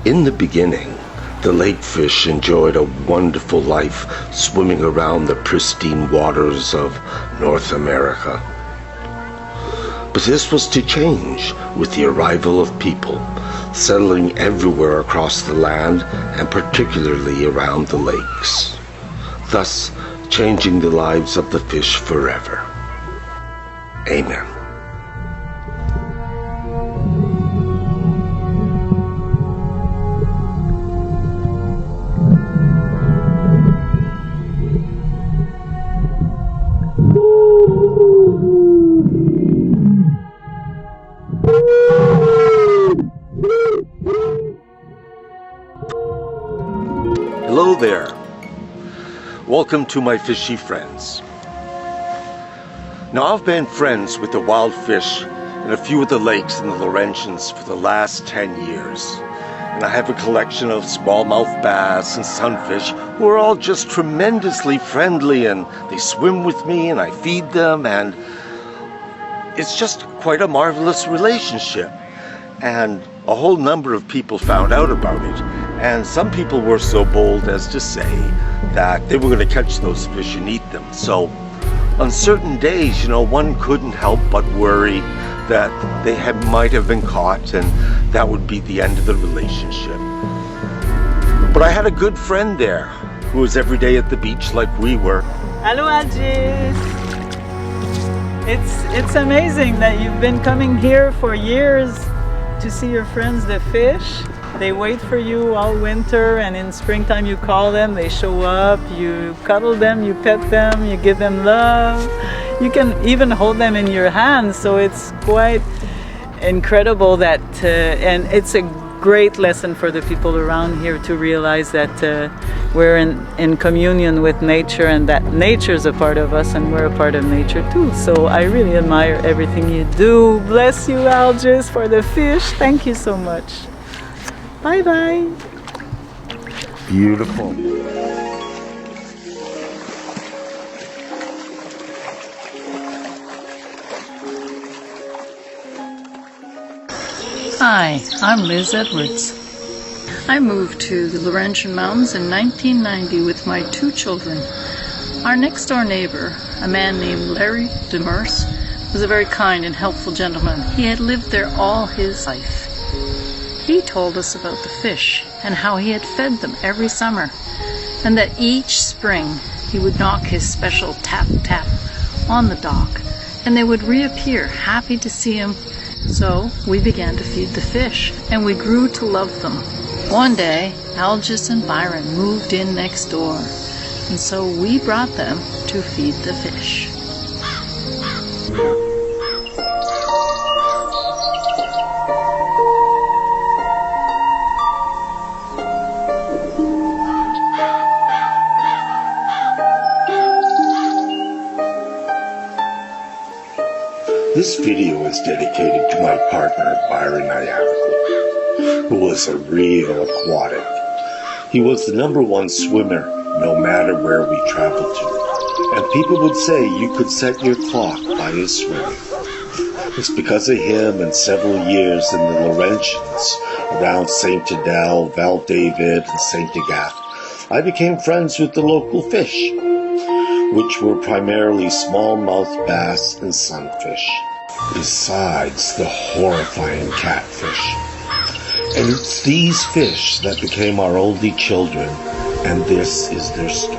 In the beginning, the lake fish enjoyed a wonderful life swimming around the pristine waters of North America. But this was to change with the arrival of people, settling everywhere across the land and particularly around the lakes, thus changing the lives of the fish forever. Amen. Hello there. Welcome to my Fishy Friends. Now, I've been friends with the wild fish in a few of the lakes in the Laurentians for the last 10 years. And I have a collection of smallmouth bass and sunfish who are all just tremendously friendly, and they swim with me and I feed them, and it's just quite a marvelous relationship. And a whole number of people found out about it, and some people were so bold as to say that they were going to catch those fish and eat them. So on certain days, one couldn't help but worry that they might have been caught, and that would be the end of the relationship. But I had a good friend there who was every day at the beach like we were. Hello, Algis. It's amazing that you've been coming here for years to see your friends, the fish. They wait for you all winter, and in springtime you call them, they show up, you cuddle them, you pet them, you give them love. You can even hold them in your hands, so it's quite incredible that, and it's a great lesson for the people around here to realize that we're in communion with nature, and that nature is a part of us and we're a part of nature too. So I really admire everything you do. Bless you, Algis, for the fish. Thank you so much. Bye bye. Beautiful. Hi, I'm Liz Edwards. I moved to the Laurentian Mountains in 1990 with my 2 children. Our next door neighbor, a man named Larry Demers, was a very kind and helpful gentleman. He had lived there all his life. He told us about the fish and how he had fed them every summer, and that each spring he would knock his special tap tap on the dock, and they would reappear happy to see him. So we began to feed the fish, and we grew to love them. One day, Algis and Byron moved in next door, and so we brought them to feed the fish. This video is dedicated to my partner, Byron Niagara, who was a real aquatic. He was the #1 swimmer no matter where we traveled to, and people would say you could set your clock by his swimming. It's because of him and several years in the Laurentians around St. Adele, Val David, and St. Agathe, I became friends with the local fish, which were primarily smallmouth bass and sunfish, besides the horrifying catfish. And it's these fish that became our only children, and this is their story.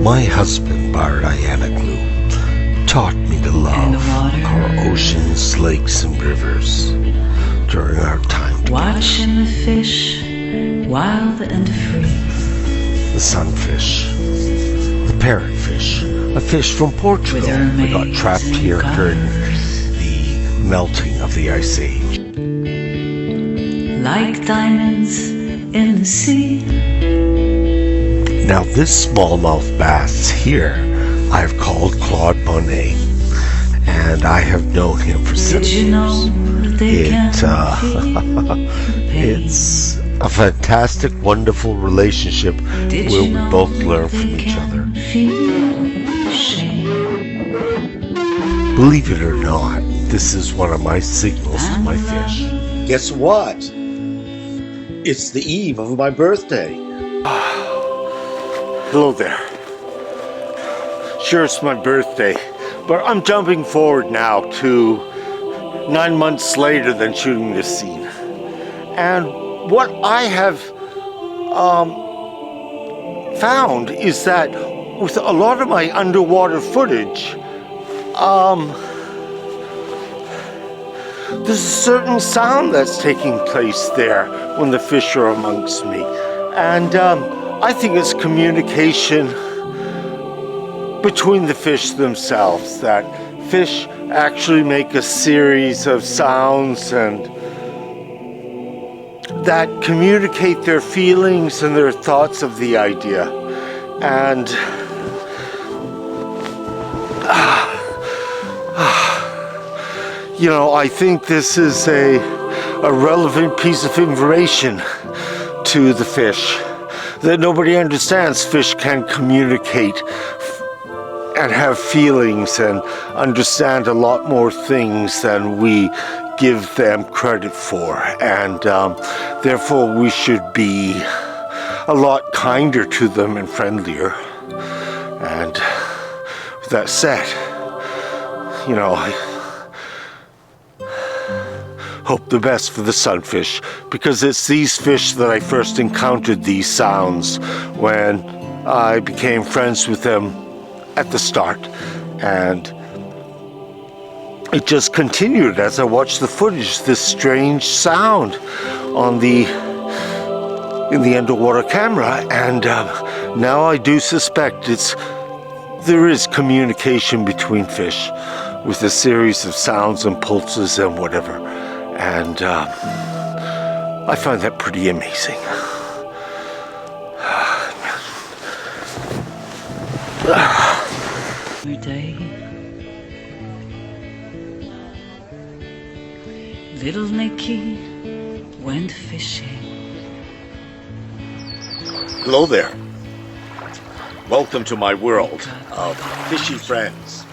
My husband, Diana Glue, taught me to love our oceans, lakes, and rivers during our time together. Watching the fish, wild and free. The sunfish, the parrotfish, a fish from Portugal that got trapped here during the melting of the Ice Age. Like diamonds in the sea. Now this smallmouth bass here I've called Claude Monet, and I have known him for 7 Did you years. know that they can feel the pain? It's a fantastic, wonderful relationship Did where you we know both learn that from they each can other. feel shame? Believe it or not, this is one of my signals to my fish. Guess what? It's the eve of my birthday. Hello there. Sure, it's my birthday, but I'm jumping forward now to 9 months later than shooting this scene. And what I have found is that with a lot of my underwater footage, there's a certain sound that's taking place there when the fish are amongst me. And I think it's communication between the fish themselves, that fish actually make a series of sounds and that communicate their feelings and their thoughts of the idea. And you know, I think this is a relevant piece of information to the fish that nobody understands. Fish can communicate and have feelings and understand a lot more things than we give them credit for, and therefore we should be a lot kinder to them and friendlier. And with that said, you know, I hope the best for the sunfish, because it's these fish that I first encountered these sounds when I became friends with them at the start, and it just continued as I watched the footage, this strange sound in the underwater camera, and now I do suspect there is communication between fish with a series of sounds and pulses and whatever, and I find that pretty amazing. Every day, little Nicky went fishing. Hello there. Welcome to my world of Fishy Friends.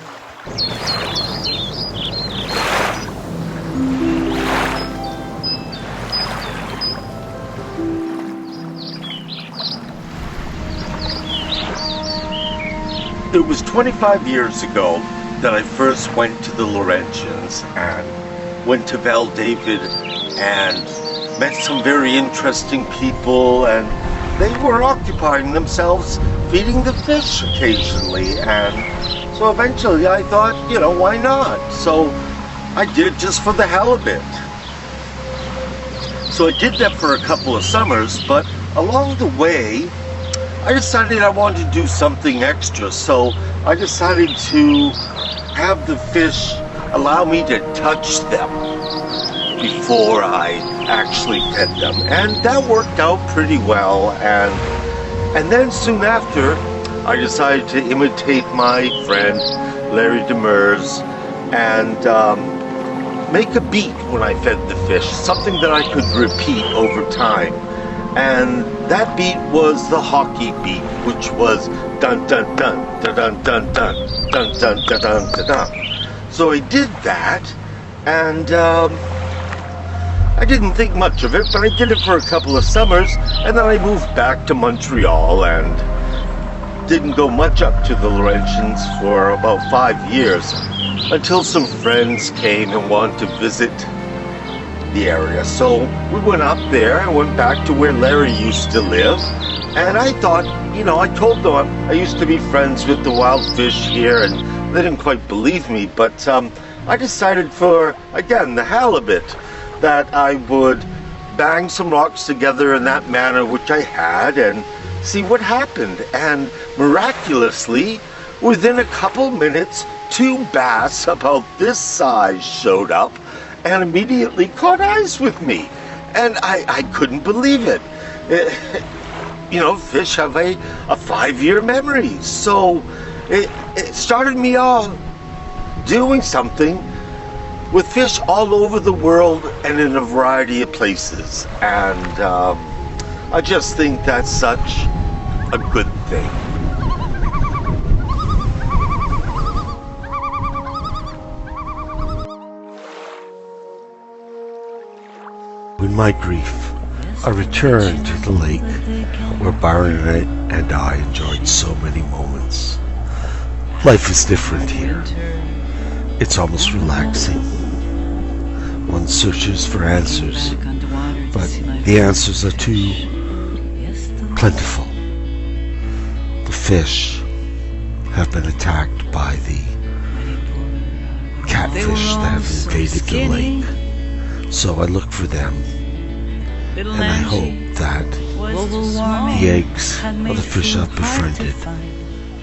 It was 25 years ago that I first went to the Laurentians and went to Val David and met some very interesting people, and they were occupying themselves feeding the fish occasionally, and so eventually I thought, you know, why not? So I did it just for the hell of it. So I did that for a couple of summers, but along the way I decided I wanted to do something extra, so I decided to have the fish allow me to touch them before I actually fed them, and that worked out pretty well. And then soon after, I decided to imitate my friend Larry Demers and make a beat when I fed the fish, something that I could repeat over time. And that beat was the hockey beat, which was dun dun dun dun dun dun dun dun dun dun dun dun dun. So I did that, and I didn't think much of it, but I did it for a couple of summers, and then I moved back to Montreal and didn't go much up to the Laurentians for about 5 years, until some friends came and wanted to visit the area. So we went up there and went back to where Larry used to live, and I thought, you know, I told them I used to be friends with the wild fish here, and they didn't quite believe me, but I decided for, again, the halibut, that I would bang some rocks together in that manner, which I had, and see what happened. And miraculously, within a couple minutes, 2 bass about this size showed up and immediately caught eyes with me, and I couldn't believe it. You know, fish have a 5-year memory, so it started me off doing something with fish all over the world and in a variety of places. And I just think that's such a good thing. In my grief, I returned to the lake where Byron and I enjoyed so many moments. Life is different here. It's almost relaxing. One searches for answers, but the answers are too plentiful. The fish have been attacked by the catfish that have invaded the lake. So I look for them, and I hope that the eggs of the fish I've befriended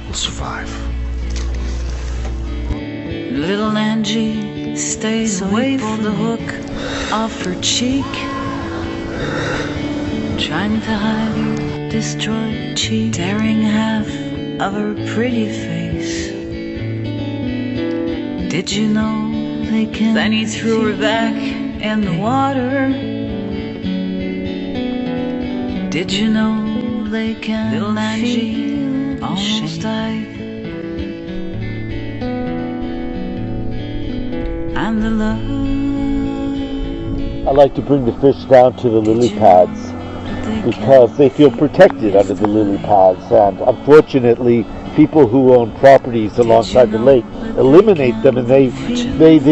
will survive. Little Angie stays away from the hook off her cheek, trying to hide her destroyed cheek, tearing half of her pretty face. Did you know they can? Then he threw her back in the water. Did you know they can? Little Angie almost died. And the love. I like to bring the fish down to the lily pads because they feel protected under the lily pads, and unfortunately people who own properties alongside the lake eliminate them, and they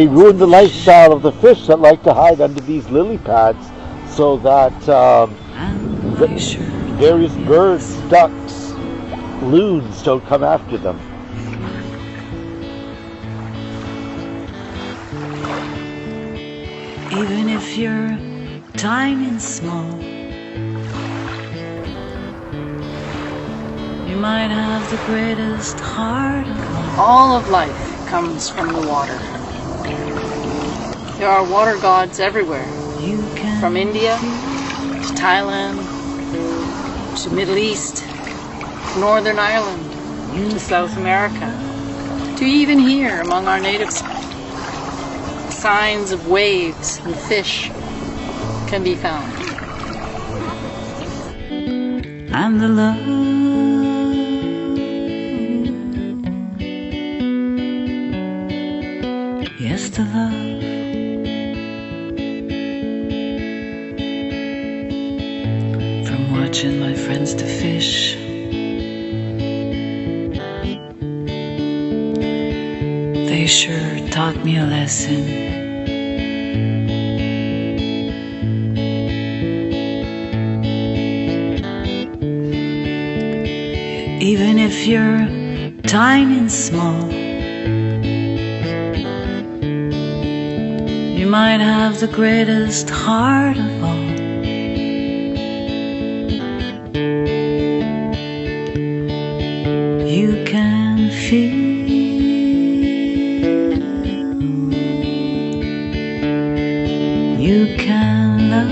ruin the lifestyle of the fish that like to hide under these lily pads, so that various birds, ducks, loons don't come after them. Even if your time is small, you might have the greatest heart of All of life comes from the water. There are water gods everywhere, you can. from India to Thailand to Middle East, Northern Ireland to South America, to even here among our natives. Signs of waves and fish can be found. And the love. Yes, the love. From watching my friends to fish, they sure taught me a lesson. Even if your time is small, you might have the greatest heart of all. You can feel. You can love.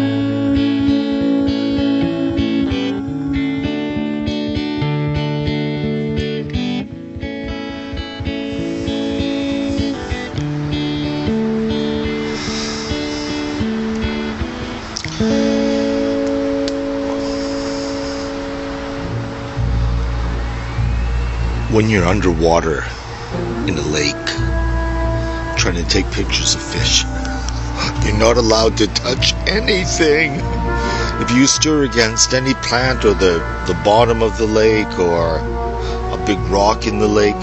When you're underwater in a lake trying to take pictures of fish, you're not allowed to touch anything. If you stir against any plant or the bottom of the lake or a big rock in the lake,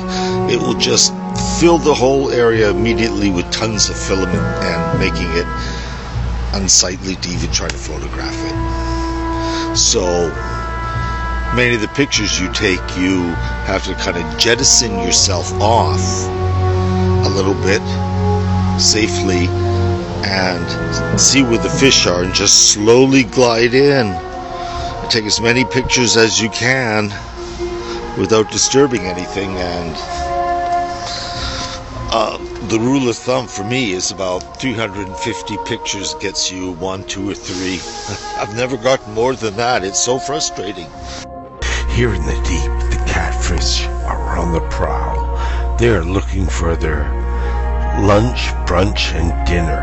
it will just fill the whole area immediately with tons of filament and making it unsightly to even try to photograph it. So many of the pictures you take, you have to kind of jettison yourself off a little bit safely and see where the fish are and just slowly glide in and take as many pictures as you can without disturbing anything. And the rule of thumb for me is about 350 pictures gets you 1, 2, or 3. I've never gotten more than that. It's so frustrating. Here in the deep, the catfish are on the prowl. They are looking for their lunch, brunch, and dinner.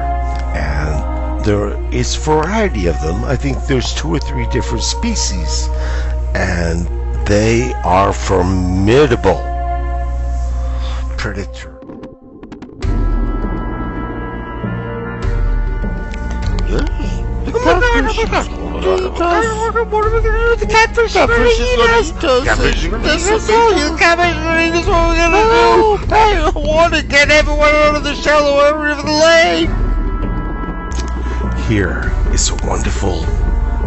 And there is a variety of them. I think there's 2 or 3 different species. And they are formidable predator. The catfish. Catfish is what he does. Catfish is what he does. Catfish is what he does. What we're gonna do? I want to get everyone out of the shallow area of the lake. Here is a wonderful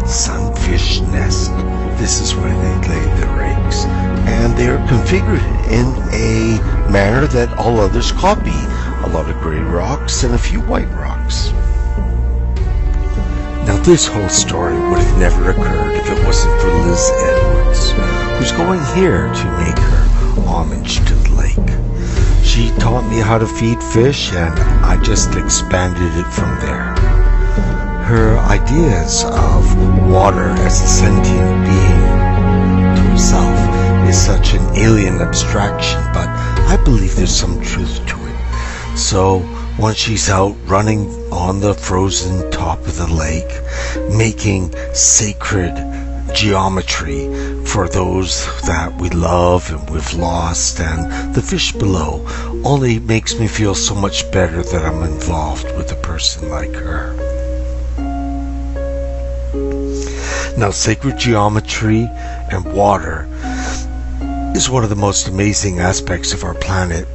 sunfish nest. This is where they lay their eggs, and they are configured in a manner that all others copy. A lot of gray rocks and a few white rocks. Now this whole story would have never occurred if it wasn't for Liz Edwards, who's going here to make her homage to the lake. She taught me how to feed fish, and I just expanded it from there. Her ideas of water as a sentient being to herself is such an alien abstraction, but I believe there's some truth to it. So when she's out running on the frozen top of the lake, making sacred geometry for those that we love and we've lost, and the fish below, only makes me feel so much better that I'm involved with a person like her. Now, sacred geometry and water is one of the most amazing aspects of our planet,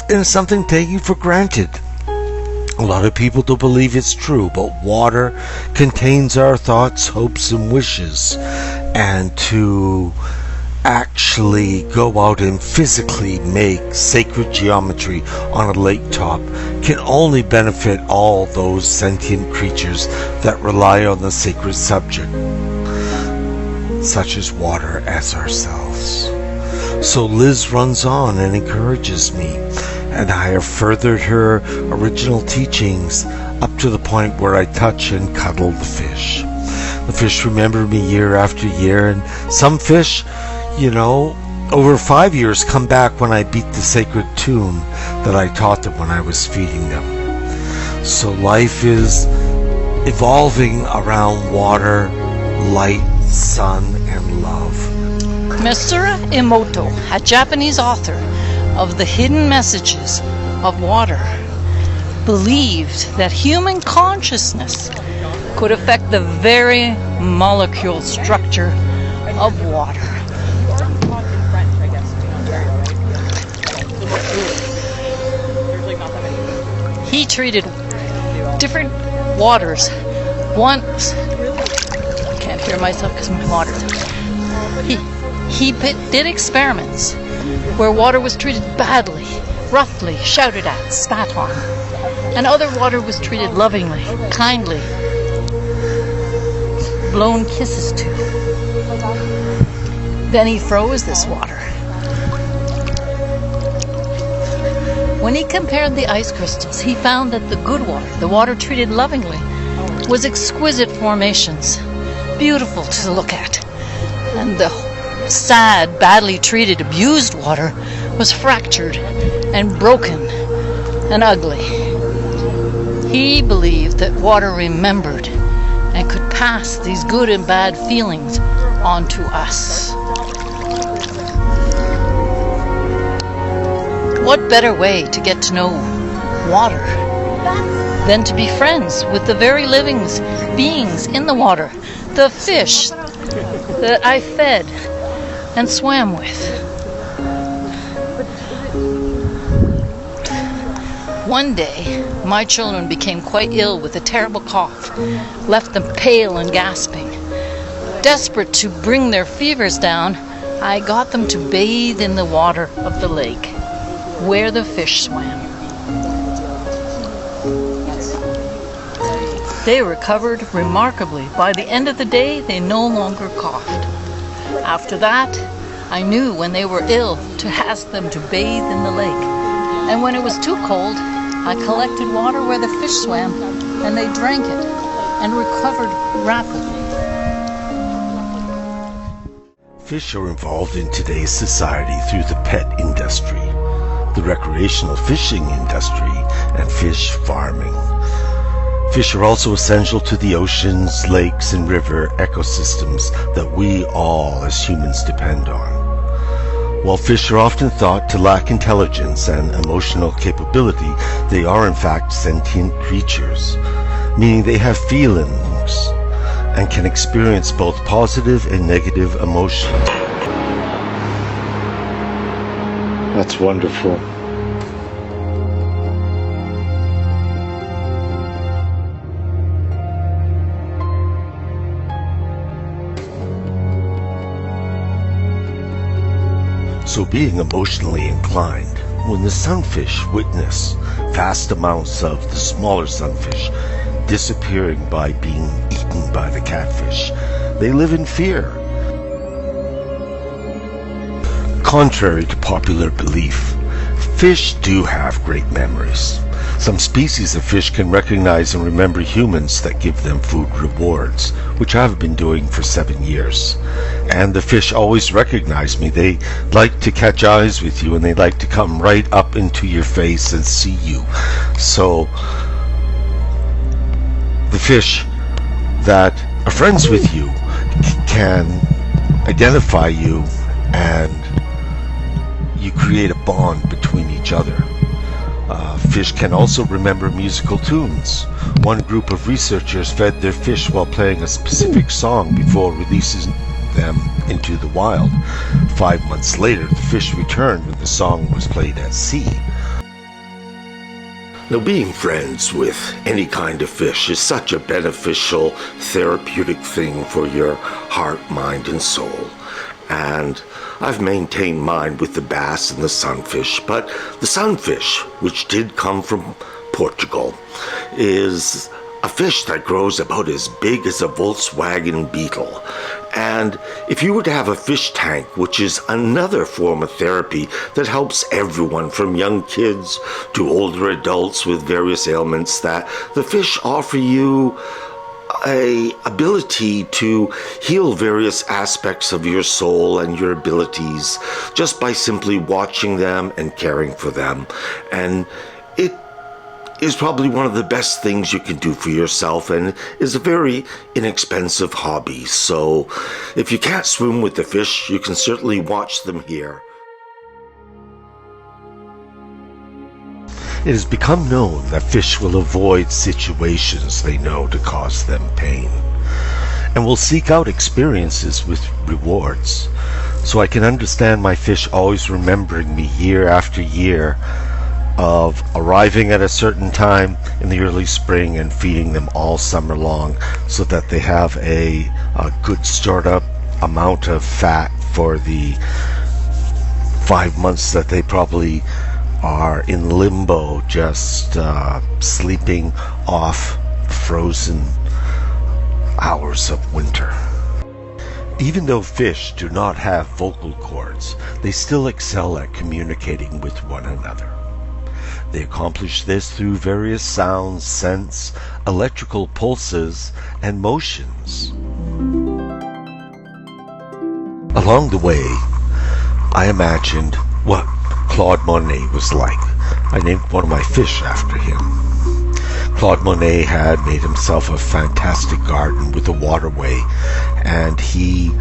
and it's something taken for granted. A lot of people don't believe it's true, but water contains our thoughts, hopes, and wishes. And to actually go out and physically make sacred geometry on a lake top can only benefit all those sentient creatures that rely on the sacred subject, such as water, as ourselves. So Liz runs on and encourages me, and I have furthered her original teachings up to the point where I touch and cuddle the fish. The fish remember me year after year, and some fish, over 5 years come back when I beat the sacred tune that I taught them when I was feeding them. So life is evolving around water, light, sun, and love. Masaru Emoto, a Japanese author of The Hidden Messages of Water, believed that human consciousness could affect the very molecule structure of water. He treated different waters once. I can't hear myself because my water. He did experiments where water was treated badly, roughly, shouted at, spat on, and other water was treated lovingly, kindly, blown kisses to. Then he froze this water. When he compared the ice crystals, he found that the good water, the water treated lovingly, was exquisite formations, beautiful to look at, and the sad, badly treated, abused water was fractured and broken and ugly. He believed that water remembered and could pass these good and bad feelings on to us. What better way to get to know water than to be friends with the very living beings in the water, the fish that I fed and swam with. One day, my children became quite ill with a terrible cough, left them pale and gasping. Desperate to bring their fevers down, I got them to bathe in the water of the lake, where the fish swam. They recovered remarkably. By the end of the day, they no longer coughed. After that, I knew when they were ill to ask them to bathe in the lake. And when it was too cold, I collected water where the fish swam, and they drank it and recovered rapidly. Fish are involved in today's society through the pet industry. the recreational fishing industry, and fish farming. Fish are also essential to the oceans, lakes, and river ecosystems that we all as humans depend on. While fish are often thought to lack intelligence and emotional capability, they are in fact sentient creatures, meaning they have feelings and can experience both positive and negative emotions. That's wonderful. So being emotionally inclined, when the sunfish witness vast amounts of the smaller sunfish disappearing by being eaten by the catfish, they live in fear. Contrary to popular belief, fish do have great memories. Some species of fish can recognize and remember humans that give them food rewards, which I've been doing for 7 years. And the fish always recognize me. They like to catch eyes with you, and they like to come right up into your face and see you. So the fish that are friends with you can identify you, and you create a bond between each other. Fish can also remember musical tunes. One group of researchers fed their fish while playing a specific song before releasing them into the wild. 5 months later, the fish returned when the song was played at sea. Now, being friends with any kind of fish is such a beneficial, therapeutic thing for your heart, mind, and soul. And I've maintained mine with the bass and the sunfish, but the sunfish, which did come from Portugal, is a fish that grows about as big as a Volkswagen Beetle. And if you were to have a fish tank, which is another form of therapy that helps everyone from young kids to older adults with various ailments, that the fish offer you a ability to heal various aspects of your soul and your abilities just by simply watching them and caring for them. And it is probably one of the best things you can do for yourself, and is a very inexpensive hobby. So if you can't swim with the fish, you can certainly watch them here. It has become known that fish will avoid situations they know to cause them pain, and will seek out experiences with rewards. So I can understand my fish always remembering me year after year of arriving at a certain time in the early spring and feeding them all summer long, so that they have a good stored up amount of fat for the 5 months that they probably are in limbo, just sleeping off frozen hours of winter. Even though fish do not have vocal cords, they still excel at communicating with one another. They accomplish this through various sounds, scents, electrical pulses, and motions. Along the way, I imagined what Claude Monet was like. I named one of my fish after him. Claude Monet had made himself a fantastic garden with a waterway, and he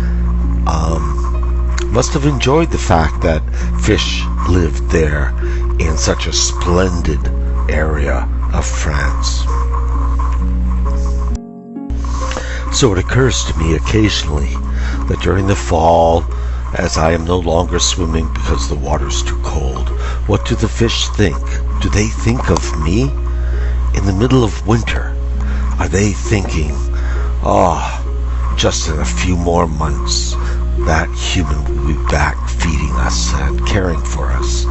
must have enjoyed the fact that fish lived there in such a splendid area of France. So it occurs to me occasionally that during the fall, as I am no longer swimming because the water's too cold, what do the fish think? Do they think of me in the middle of winter? Are they thinking, just in a few more months, that human will be back feeding us and caring for us?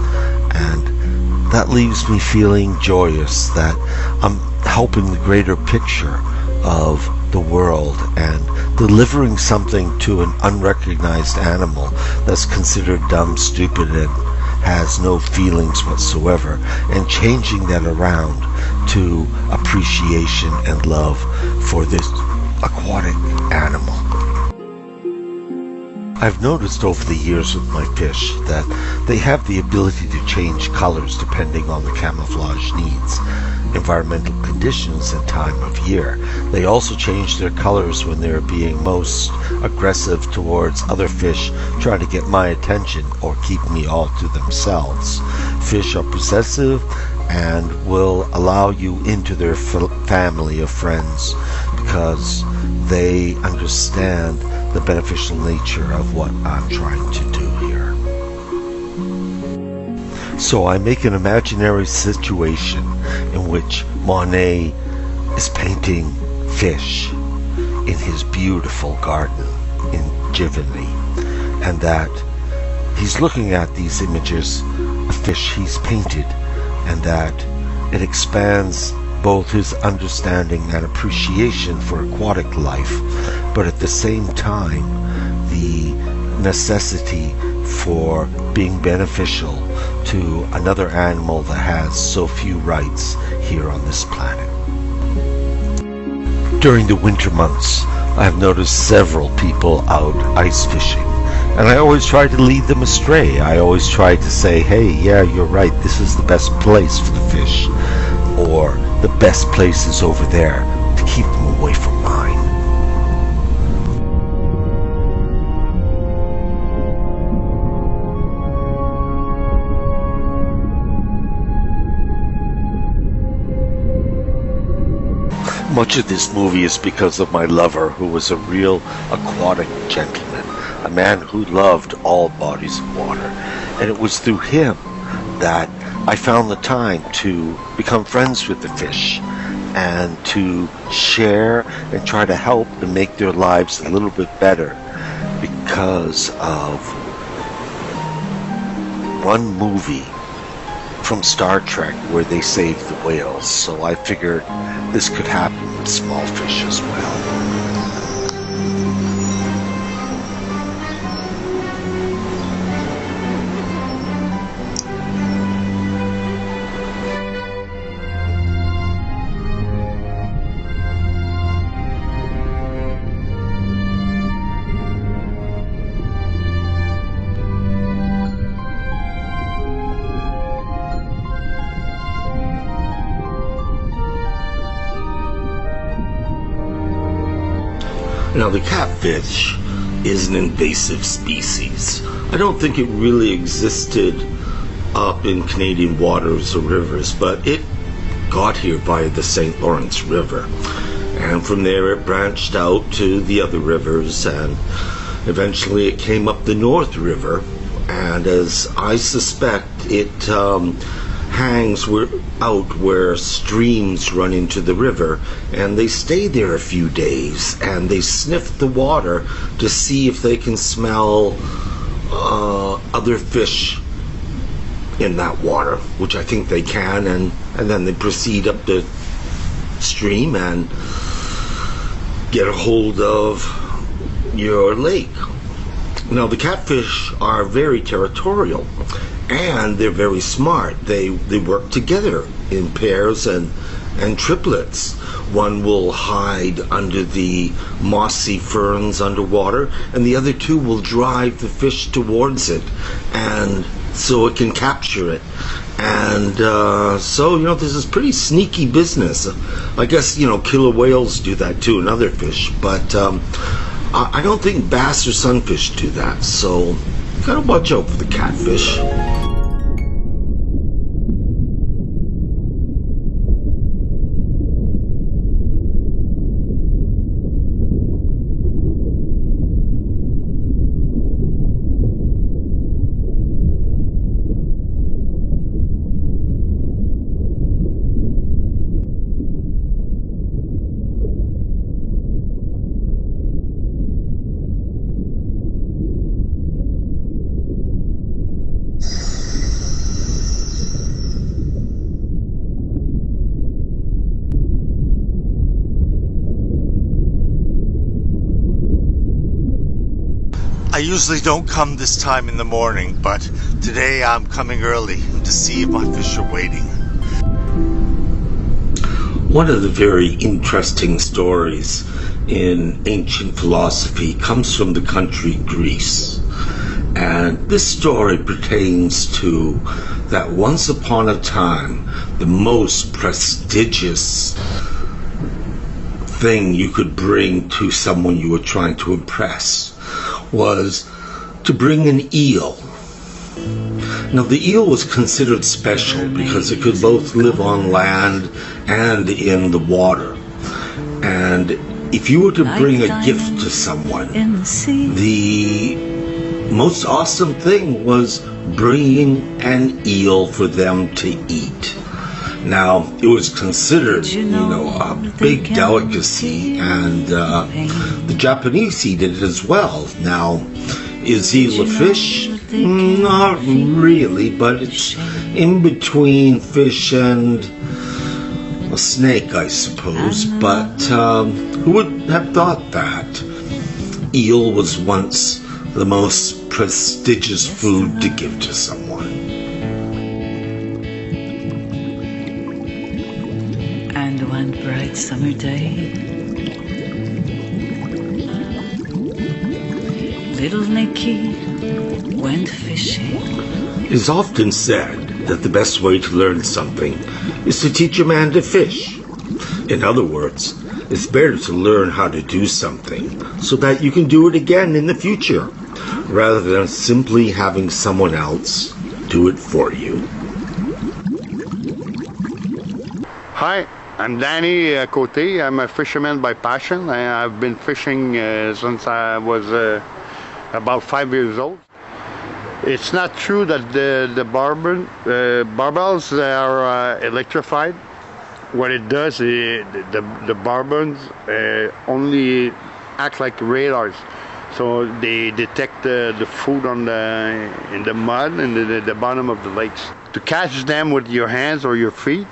And that leaves me feeling joyous that I'm helping the greater picture of the world and delivering something to an unrecognized animal that's considered dumb, stupid, and has no feelings whatsoever, and changing that around to appreciation and love for this aquatic animal. I've noticed over the years with my fish that they have the ability to change colors depending on the camouflage needs, environmental conditions, and time of year. They also change their colors when they're being most aggressive towards other fish trying to get my attention or keep me all to themselves. Fish are possessive and will allow you into their family of friends because they understand the beneficial nature of what I'm trying to do here. So I make an imaginary situation in which Monet is painting fish in his beautiful garden in Giverny, and that he's looking at these images of fish he's painted, and that it expands both his understanding and appreciation for aquatic life, but at the same time the necessity for being beneficial to another animal that has so few rights here on this planet. During the winter months, I've noticed several people out ice fishing, and I always try to lead them astray. I always try to say, hey, yeah, you're right, this is the best place for the fish, or the best place is over there, to keep them away from mine. Much of this movie is because of my lover, who was a real aquatic gentleman, a man who loved all bodies of water. And it was through him that I found the time to become friends with the fish and to share and try to help and make their lives a little bit better because of one movie from Star Trek where they saved the whales. So I figured this could happen with small fish as well. Now, the catfish is an invasive species. I don't think it really existed up in Canadian waters or rivers, but it got here by the St. Lawrence River. And from there it branched out to the other rivers, and eventually it came up the North River. And as I suspect, it hangs out where streams run into the river, and they stay there a few days and they sniff the water to see if they can smell other fish in that water, which I think they can, and then they proceed up the stream and get a hold of your lake. Now, the catfish are very territorial, and they're very smart. They work together in pairs and triplets. One will hide under the mossy ferns underwater, and the other two will drive the fish towards it, and so it can capture it. And so, this is pretty sneaky business. I guess, killer whales do that too, and other fish, but I don't think bass or sunfish do that, so you gotta watch out for the catfish. I usually don't come this time in the morning, but today I'm coming early to see if my fish are waiting. One of the very interesting stories in ancient philosophy comes from the country Greece. And this story pertains to that once upon a time, the most prestigious thing you could bring to someone you were trying to impress was to bring an eel. Now, the eel was considered special because it could both live on land and in the water. And if you were to bring a gift to someone, the most awesome thing was bringing an eel for them to eat. Now, it was considered, a big delicacy, and the Japanese eat it as well. Now, is eel a fish? Not really, but it's in between fish and a snake, I suppose. But who would have thought that? Eel was once the most prestigious food to give to someone. And one bright summer day, little Nicky went fishing. It is often said that the best way to learn something is to teach a man to fish. In other words, it's better to learn how to do something so that you can do it again in the future, rather than simply having someone else do it for you. Hi, I'm Danny Cote. I'm a fisherman by passion. I've been fishing since I was about 5 years old. It's not true that the barbels are electrified. What it does is the barbels only act like radars. So they detect the food in the mud and the bottom of the lakes. To catch them with your hands or your feet,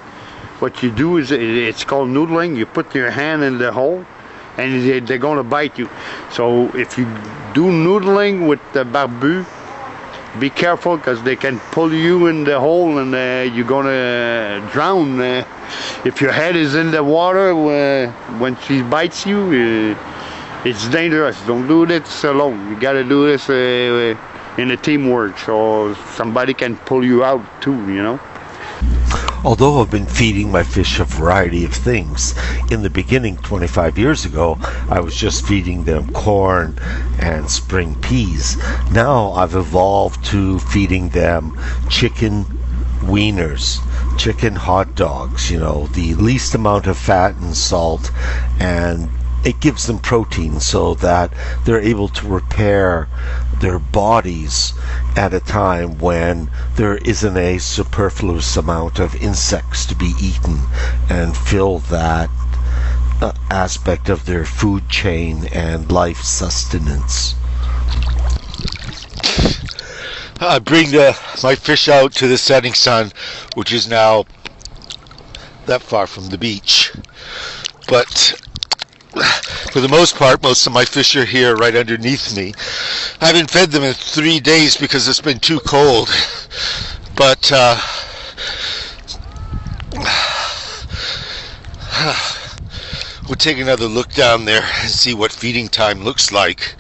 what you do is, it's called noodling. You put your hand in the hole and they're going to bite you. So if you do noodling with the barbu, be careful, because they can pull you in the hole and you're going to drown. If your head is in the water when she bites you, it's dangerous. Don't do this alone. You got to do this in a teamwork, so somebody can pull you out too, Although I've been feeding my fish a variety of things, in the beginning 25 years ago I was just feeding them corn and spring peas. Now I've evolved to feeding them chicken wieners, chicken hot dogs, the least amount of fat and salt, and it gives them protein so that they're able to repair their bodies at a time when there isn't a superfluous amount of insects to be eaten, and fill that aspect of their food chain and life sustenance. I bring my fish out to the setting sun, which is now that far from the beach. But for the most part, most of my fish are here right underneath me. I haven't fed them in 3 days because it's been too cold. But we'll take another look down there and see what feeding time looks like.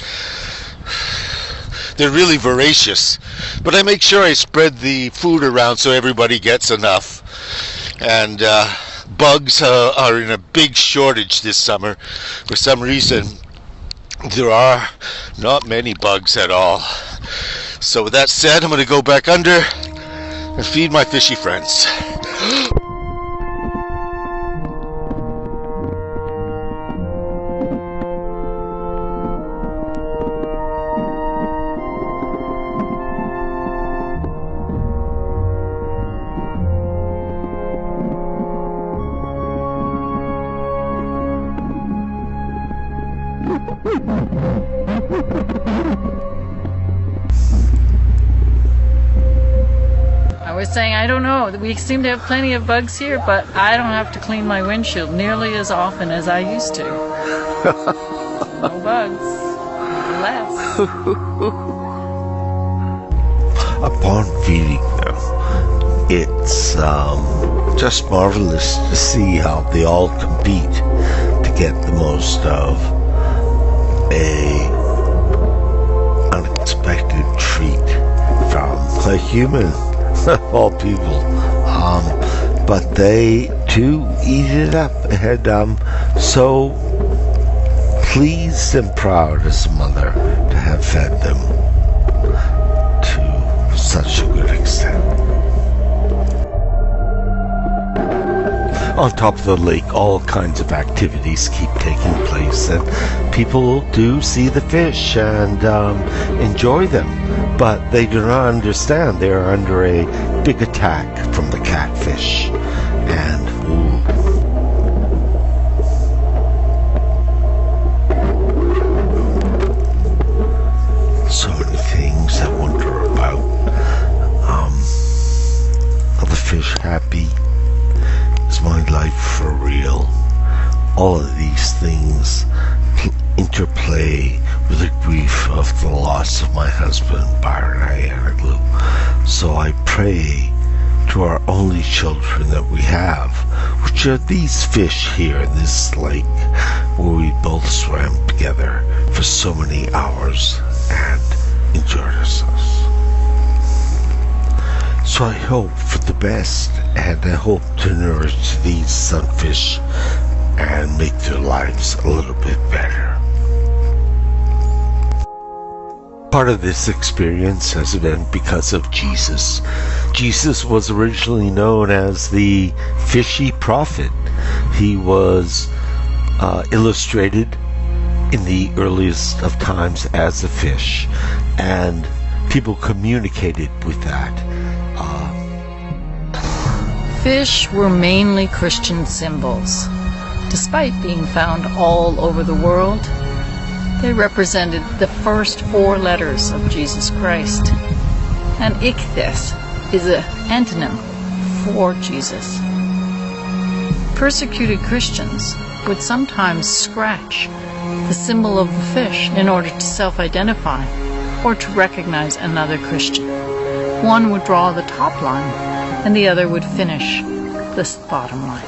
They're really voracious, but I make sure I spread the food around so everybody gets enough. And bugs are in a big shortage this summer. For some reason, there are not many bugs at all. So with that said, I'm going to go back under and feed my fishy friends. I was saying, I don't know, we seem to have plenty of bugs here, but I don't have to clean my windshield nearly as often as I used to. No bugs. Less. Upon feeding them, it's just marvelous to see how they all compete to get the most of human, all people. But they too eat it up, and I'm so pleased and proud as a mother to have fed them to such a good extent. On top of the lake, all kinds of activities keep taking place, and people do see the fish and enjoy them, but they do not understand they are under a big attack from the catfish. And so many things I wonder about. Are the fish happy? Is my life for real? All of these things interplay with the grief of the loss of my husband, Byron Ianaglu. So I pray to our only children that we have, which are these fish here in this lake where we both swam together for so many hours and enjoyed ourselves. So I hope for the best, and I hope to nourish these sunfish and make their lives a little bit better. Part of this experience has been because of Jesus. Jesus was originally known as the Fishy Prophet. He was illustrated in the earliest of times as a fish, and people communicated with that. Fish were mainly Christian symbols. Despite being found all over the world, they represented the first 4 letters of Jesus Christ. And ichthys is an antonym for Jesus. Persecuted Christians would sometimes scratch the symbol of the fish in order to self-identify or to recognize another Christian. One would draw the top line and the other would finish this bottom line.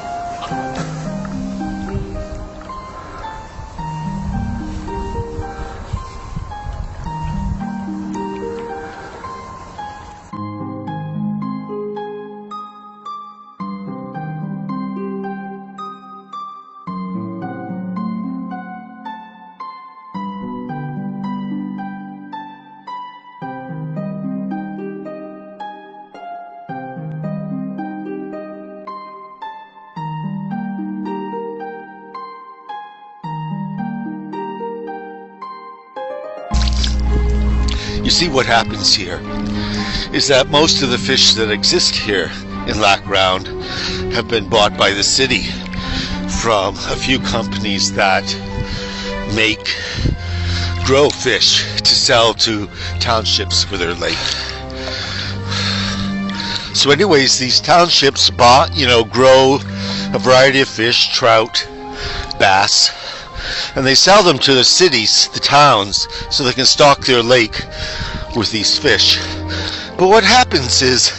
You see, what happens here is that most of the fish that exist here in Lac Round have been bought by the city from a few companies that grow fish to sell to townships for their lake. So anyways, these townships grow a variety of fish, trout, bass, and they sell them to the cities, the towns, so they can stock their lake with these fish. But what happens is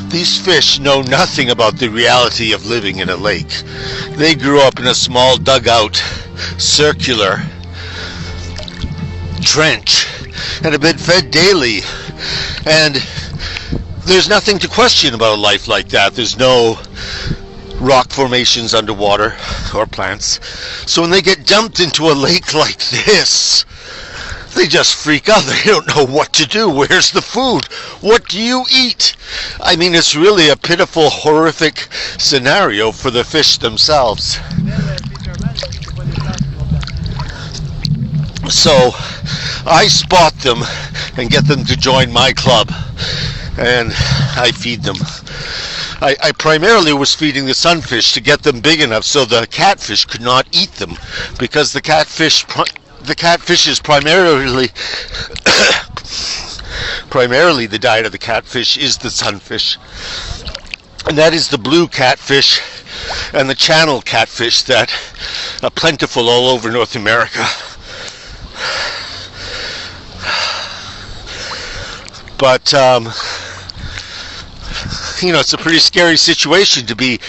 these fish know nothing about the reality of living in a lake. They grew up in a small dugout, circular trench, and have been fed daily. And there's nothing to question about a life like that. There's no rock formations underwater or plants. So when they get dumped into a lake like this, they just freak out. They don't know what to do. Where's the food? What do you eat? I mean, it's really a pitiful, horrific scenario for the fish themselves. So I spot them and get them to join my club, and I feed them. I primarily was feeding the sunfish to get them big enough so the catfish could not eat them, because the catfish is primarily the diet of the catfish is the sunfish, and that is the blue catfish and the channel catfish that are plentiful all over North America. But it's a pretty scary situation to be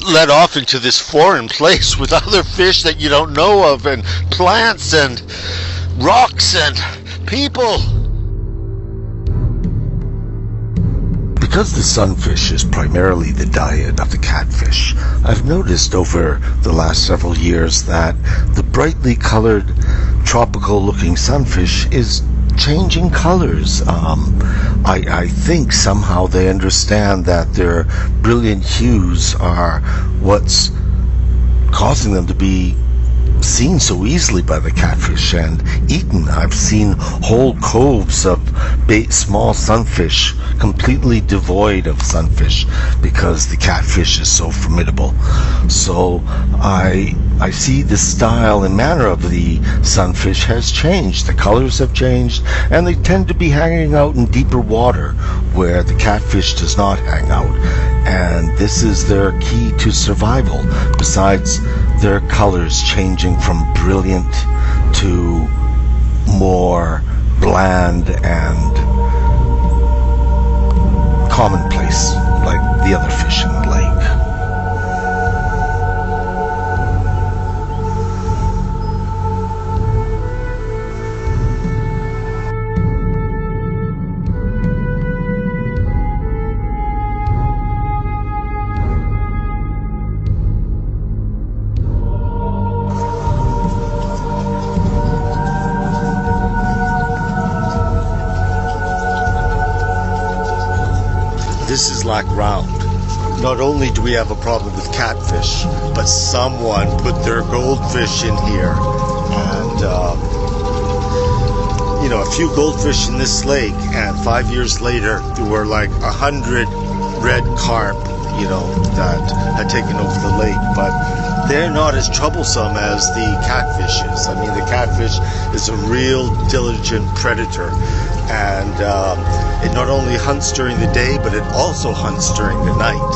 let off into this foreign place with other fish that you don't know of, and plants and rocks and people. Because the sunfish is primarily the diet of the catfish, I've noticed over the last several years that the brightly colored, tropical-looking sunfish is changing colors. I think somehow they understand that their brilliant hues are what's causing them to be seen so easily by the catfish and eaten. I've seen whole coves of small sunfish completely devoid of sunfish because the catfish is so formidable. So I see the style and manner of the sunfish has changed. The colors have changed, and they tend to be hanging out in deeper water where the catfish does not hang out. And this is their key to survival, besides their colors changing from brilliant to more bland and commonplace, like the other fish in the lake. This is Lac Round. Not only do we have a problem with catfish, but someone put their goldfish in here. And, a few goldfish in this lake, and 5 years later, there were like 100 red carp, that had taken over the lake. But they're not as troublesome as the catfish is. I mean, the catfish is a real diligent predator. And it not only hunts during the day, but it also hunts during the night.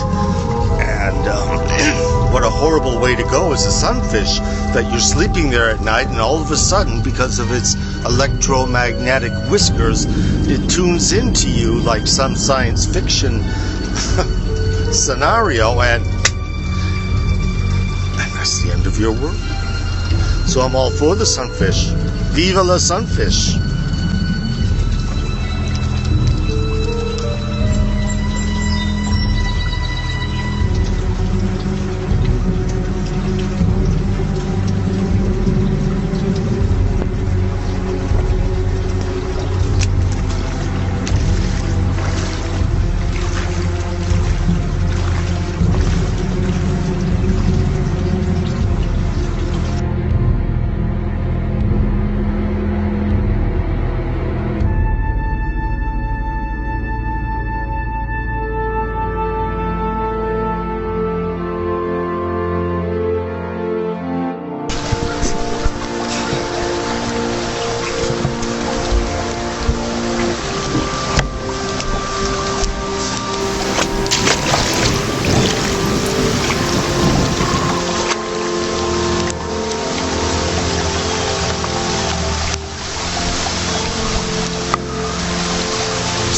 And what a horrible way to go as a sunfish, that you're sleeping there at night and all of a sudden, because of its electromagnetic whiskers, it tunes into you like some science fiction scenario, and that's the end of your world. So I'm all for the sunfish. Viva la sunfish!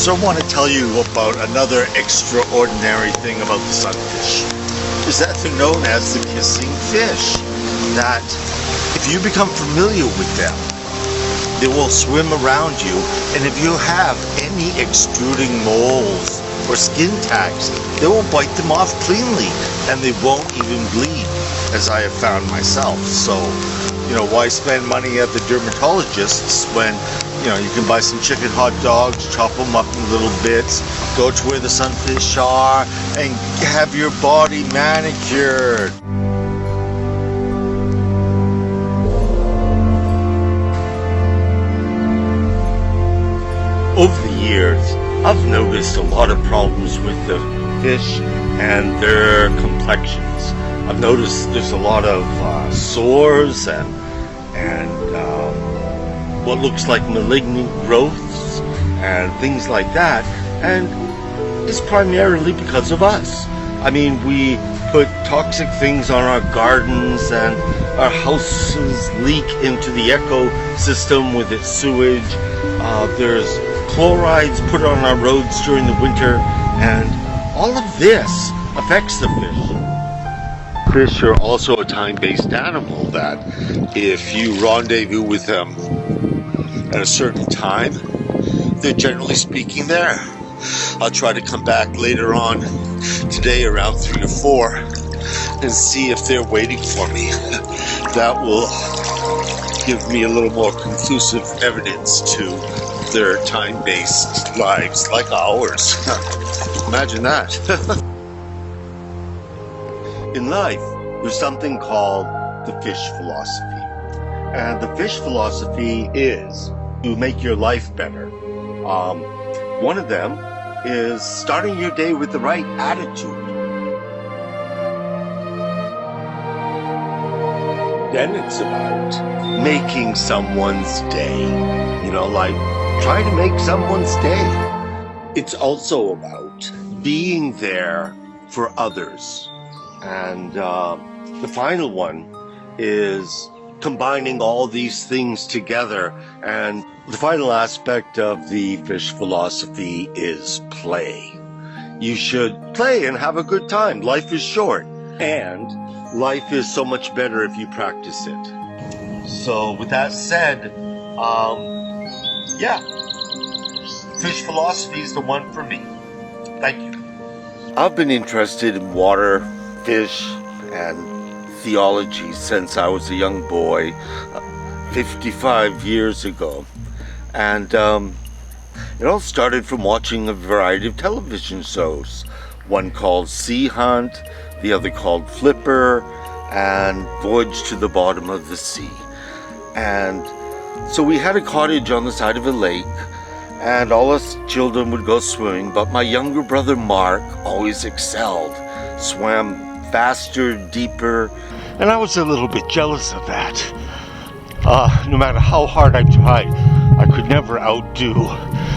So I want to tell you about another extraordinary thing about the sunfish. Is that they're known as the kissing fish. That if you become familiar with them, they will swim around you, and if you have any extruding moles or skin tags, they will bite them off cleanly, and they won't even bleed, as I have found myself. So, why spend money at the dermatologists when you can buy some chicken hot dogs, chop them up in little bits, go to where the sunfish are, and have your body manicured. Over the years, I've noticed a lot of problems with the fish and their complexions. I've noticed there's a lot of sores and what looks like malignant growths and things like that, and it's primarily because of us. I mean, we put toxic things on our gardens, and our houses leak into the ecosystem with its sewage. There's chlorides put on our roads during the winter, and all of this affects the fish. Fish are also a time-based animal that if you rendezvous with them at a certain time, they're generally speaking there. I'll try to come back later on today around 3 or 4 and see if they're waiting for me. That will give me a little more conclusive evidence to their time-based lives like ours. Imagine that. In life, there's something called the fish philosophy. And the fish philosophy is to make your life better. One of them is starting your day with the right attitude. Then it's about making someone's day. You know, like try to make someone's day. It's also about being there for others. And the final one is combining all these things together. And the final aspect of the fish philosophy is play. You should play and have a good time. Life is short, and life is so much better if you practice it. So with that said, yeah, fish philosophy is the one for me. Thank you. I've been interested in water, fish, and theology since I was a young boy, 55 years ago. And it all started from watching a variety of television shows. One called Sea Hunt, the other called Flipper, and Voyage to the Bottom of the Sea. And so we had a cottage on the side of a lake, and all us children would go swimming, but my younger brother Mark always excelled, swam faster, deeper, and I was a little bit jealous of that. No matter how hard I tried, I could never outdo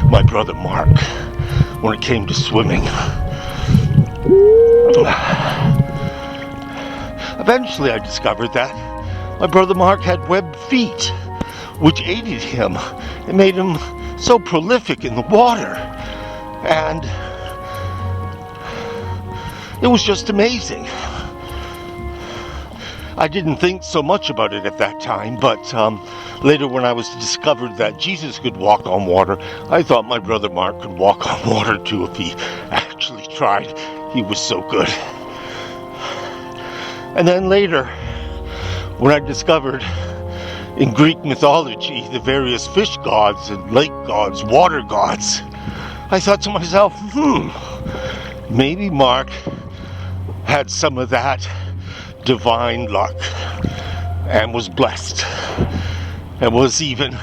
my brother Mark when it came to swimming. Eventually I discovered that my brother Mark had webbed feet, which aided him and made him so prolific in the water. And it was just amazing. I didn't think so much about it at that time, but later when I was discovered that Jesus could walk on water, I thought my brother Mark could walk on water too if he actually tried. He was so good. And then later, when I discovered in Greek mythology the various fish gods and lake gods, water gods, I thought to myself, maybe Mark had some of that divine luck and was blessed and was even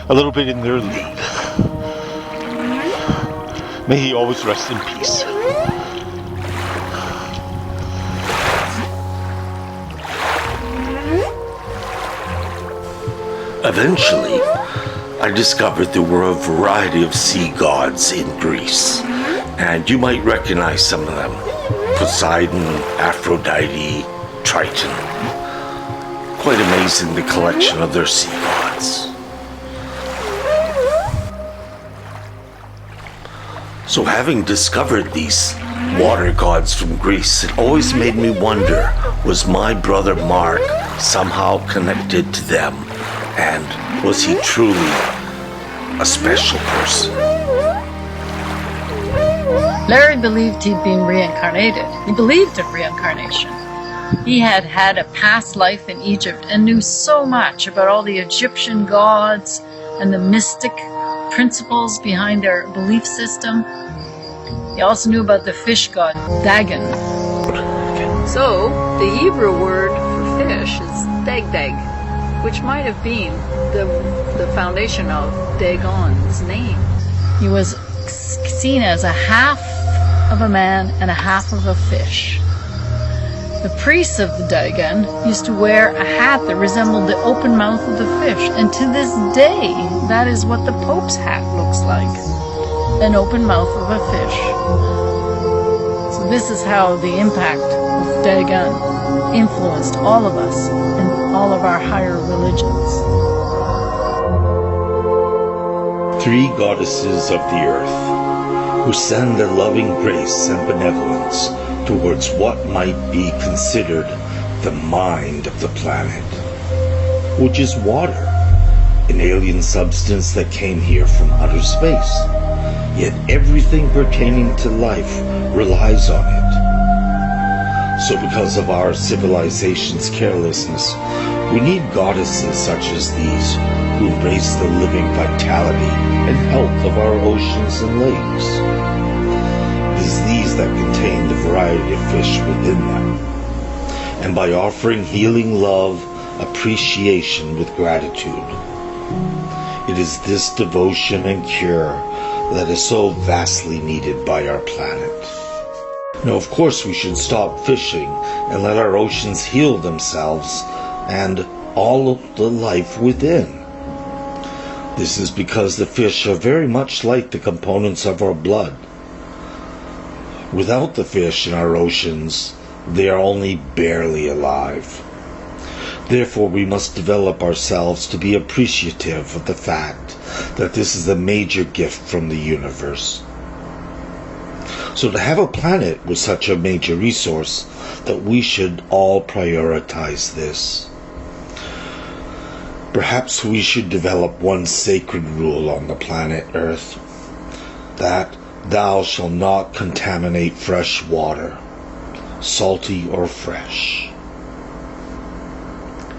a little bit in their league. May he always rest in peace. Eventually, I discovered there were a variety of sea gods in Greece, and you might recognize some of them. Poseidon, Aphrodite, Triton. Quite amazing, the collection of their sea gods. So having discovered these water gods from Greece, it always made me wonder, was my brother Mark somehow connected to them? And was he truly a special person? Larry believed he'd been reincarnated. He believed in reincarnation. He had had a past life in Egypt and knew so much about all the Egyptian gods and the mystic principles behind their belief system. He also knew about the fish god, Dagon. So, the Hebrew word for fish is dag-dag, which might have been the foundation of Dagon's name. He was seen as a half of a man and a half of a fish. The priests of the Dagon used to wear a hat that resembled the open mouth of the fish, and to this day, that is what the Pope's hat looks like, an open mouth of a fish. So this is how the impact of Dagon influenced all of us and all of our higher religions. 3 goddesses of the earth, who send their loving grace and benevolence towards what might be considered the mind of the planet, which is water, an alien substance that came here from outer space. yet everything pertaining to life relies on it. So because of our civilization's carelessness, we need goddesses such as these who embrace the living vitality and health of our oceans and lakes. It is these that contain the variety of fish within them. And by offering healing love, appreciation with gratitude, it is this devotion and cure that is so vastly needed by our planet. Now, of course, we should stop fishing and let our oceans heal themselves and all of the life within. This is because the fish are very much like the components of our blood. Without the fish in our oceans, they are only barely alive. Therefore, we must develop ourselves to be appreciative of the fact that this is a major gift from the universe. So to have a planet with such a major resource, that we should all prioritize this. Perhaps we should develop one sacred rule on the planet Earth, that thou shalt not contaminate fresh water, salty or fresh.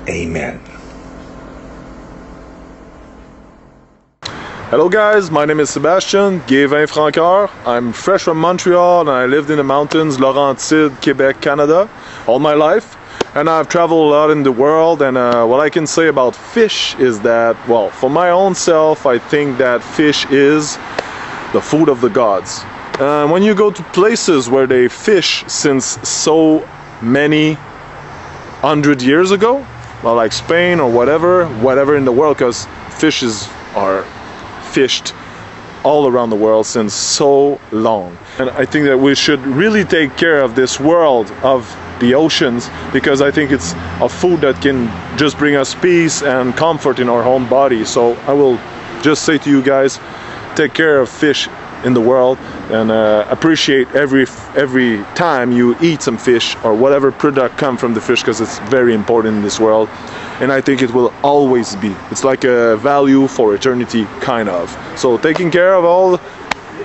Amen. Hello guys, my name is Sebastian, Guévin Francoeur. I'm fresh from Montreal and I lived in the mountains, Laurentides, Quebec, Canada, all my life. And I've traveled a lot in the world, and what I can say about fish is that, well, for my own self, I think that fish is the food of the gods. When you go to places where they fish since so many 100 years ago, well, like Spain or whatever in the world, because fishes are fished all around the world since so long. And I think that we should really take care of this world of the oceans, because I think it's a food that can just bring us peace and comfort in our own body. So I will just say to you guys, take care of fish in the world and appreciate every time you eat some fish or whatever product come from the fish, because it's very important in this world. And I think it will always be. It's like a value for eternity, kind of. So taking care of all,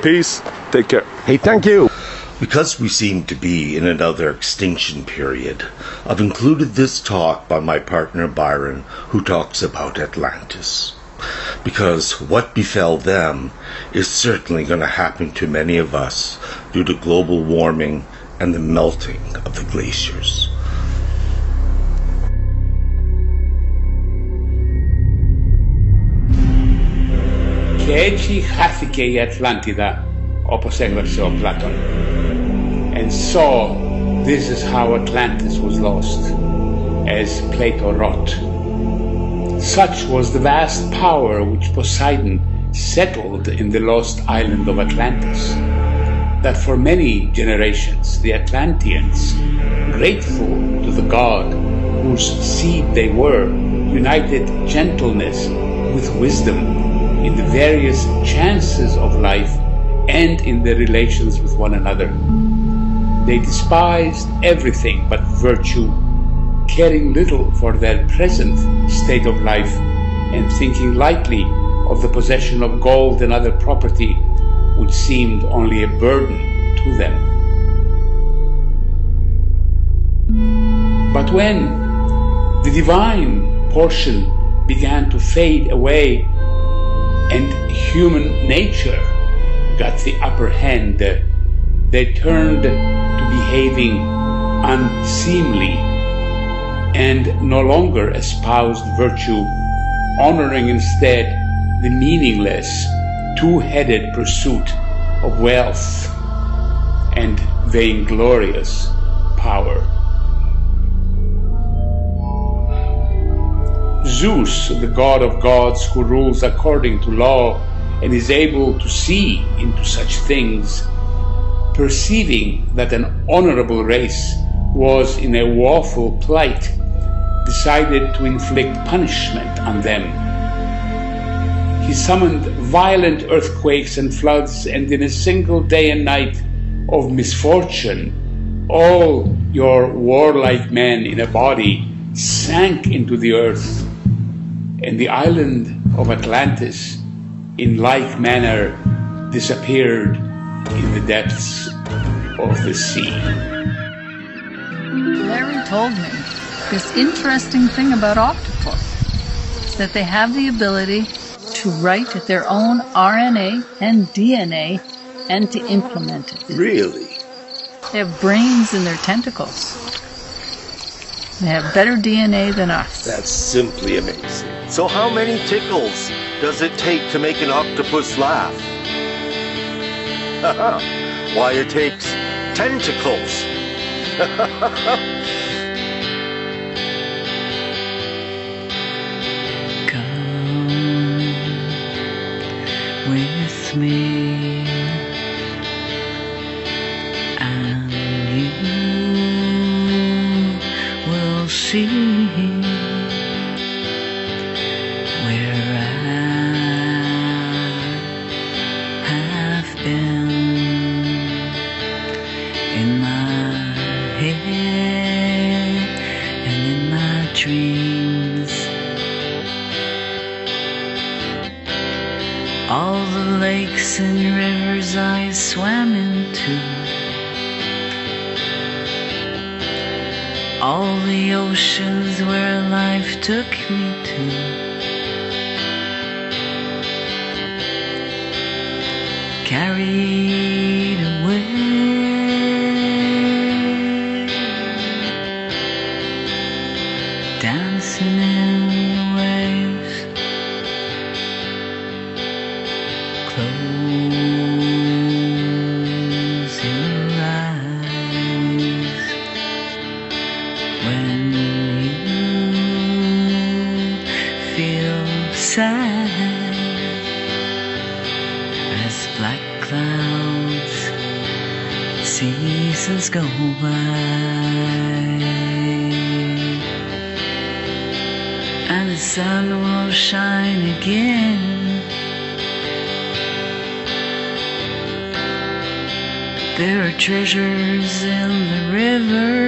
peace, take care. Hey, thank you. Because we seem to be in another extinction period, I've included this talk by my partner Byron, who talks about Atlantis. Because what befell them is certainly going to happen to many of us due to global warming and the melting of the glaciers. Και έτσι χάθηκε η Ατλάντιδα, όπως έγραψε ο Πλάτων. And so, this is how Atlantis was lost, as Plato wrote. Such was the vast power which Poseidon settled in the lost island of Atlantis, that for many generations the Atlanteans, grateful to the god whose seed they were, united gentleness with wisdom in the various chances of life and in their relations with one another. They despised everything but virtue, caring little for their present state of life and thinking lightly of the possession of gold and other property, which seemed only a burden to them. But when the divine portion began to fade away and human nature got the upper hand, they turned to behaving unseemly and no longer espoused virtue, honoring instead the meaningless, two-headed pursuit of wealth and vainglorious power. Zeus, the god of gods who rules according to law and is able to see into such things, perceiving that an honorable race was in a woeful plight, decided to inflict punishment on them. He summoned violent earthquakes and floods, and in a single day and night of misfortune, all your warlike men in a body sank into the earth, and the island of Atlantis in like manner disappeared in the depths of the sea. Larry told me this interesting thing about octopus is that they have the ability to write their own RNA and DNA and to implement it. Really? They have brains in their tentacles. They have better DNA than us. That's simply amazing. So how many tickles does it take to make an octopus laugh? Why, it takes tentacles. Come with me, and you will see where I have been in my head and in my dreams. All the lakes and rivers I swam into, all the oceans where life took me to, carried away, dancing in the waves. Close your eyes when you feel sad as black clouds, seasons go by, and the sun will shine again. There are treasures in the river,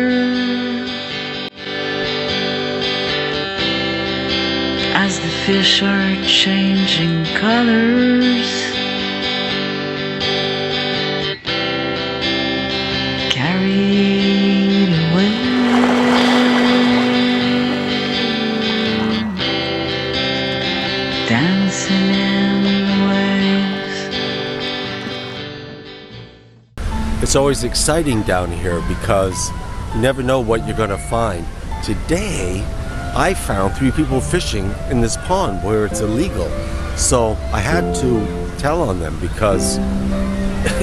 as the fish are changing colors, carried away, dancing in the waves. It's always exciting down here because you never know what you're going to find. Today, I found 3 people fishing in this pond where it's illegal. So I had to tell on them because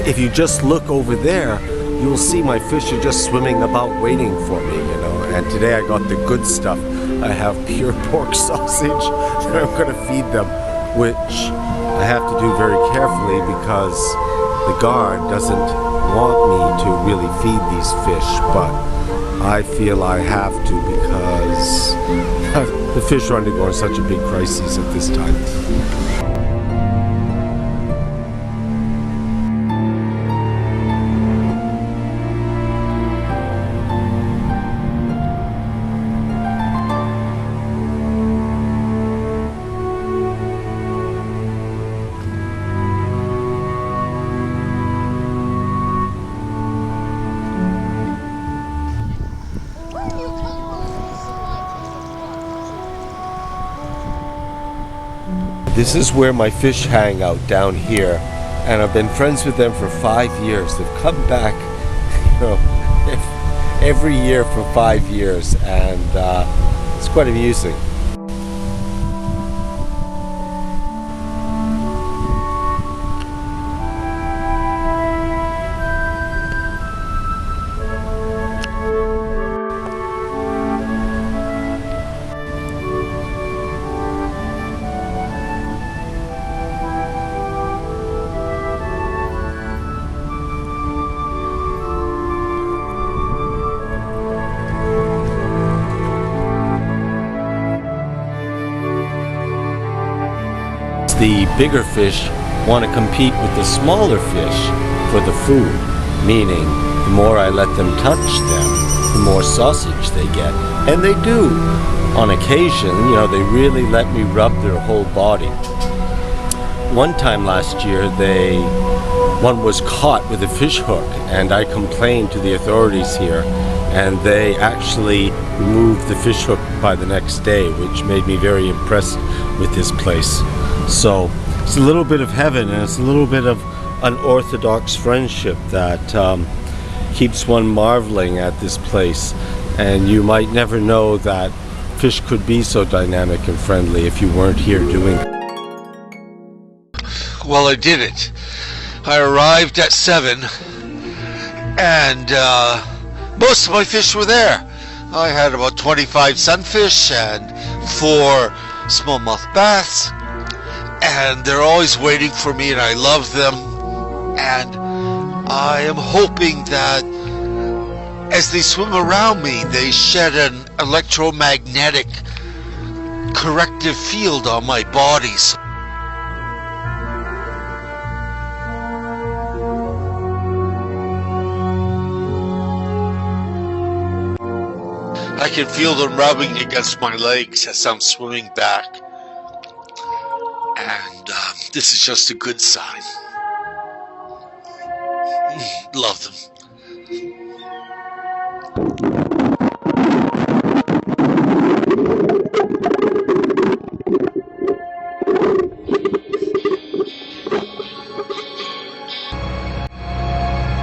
if you just look over there, you'll see my fish are just swimming about waiting for me, you know. And today I got the good stuff. I have pure pork sausage that I'm going to feed them, which I have to do very carefully because the guard doesn't want me to really feed these fish, but I feel I have to because the fish are undergoing such a big crisis at this time. This is where my fish hang out down here, and I've been friends with them for 5 years. They've come back, you know, every year for 5 years, and it's quite amusing. The bigger fish want to compete with the smaller fish for the food, meaning the more I let them touch them, the more sausage they get. And they do. On occasion, you know, they really let me rub their whole body. One time last year, they one was caught with a fish hook, and I complained to the authorities here, and they actually removed the fish hook by the next day, which made me very impressed with this place. So it's a little bit of heaven, and it's a little bit of unorthodox friendship that keeps one marveling at this place. And you might never know that fish could be so dynamic and friendly if you weren't here doing it. Well, I did it. I arrived at 7, and most of my fish were there. I had about 25 sunfish and 4 smallmouth bass, and they're always waiting for me, and I love them. And I am hoping that as they swim around me, they shed an electromagnetic corrective field on my body. I can feel them rubbing against my legs as I'm swimming back. And this is just a good sign. Love them.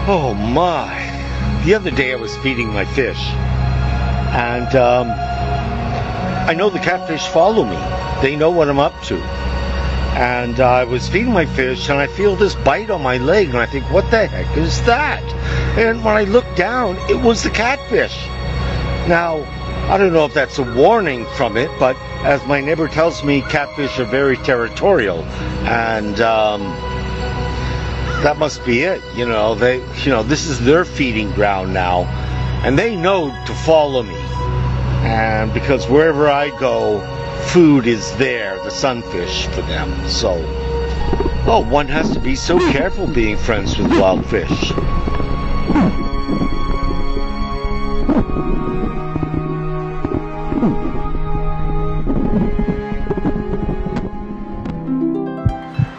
Oh my! The other day I was feeding my fish, and I know the catfish follow me. They know what I'm up to. And I was feeding my fish, and I feel this bite on my leg, and I think, what the heck is that? And when I looked down, it was the catfish. Now, I don't know if that's a warning from it, but as my neighbor tells me, catfish are very territorial, and that must be it. This is their feeding ground now, and they know to follow me. And because wherever I go, food is there, the sunfish for them. So, one has to be so careful being friends with wild fish.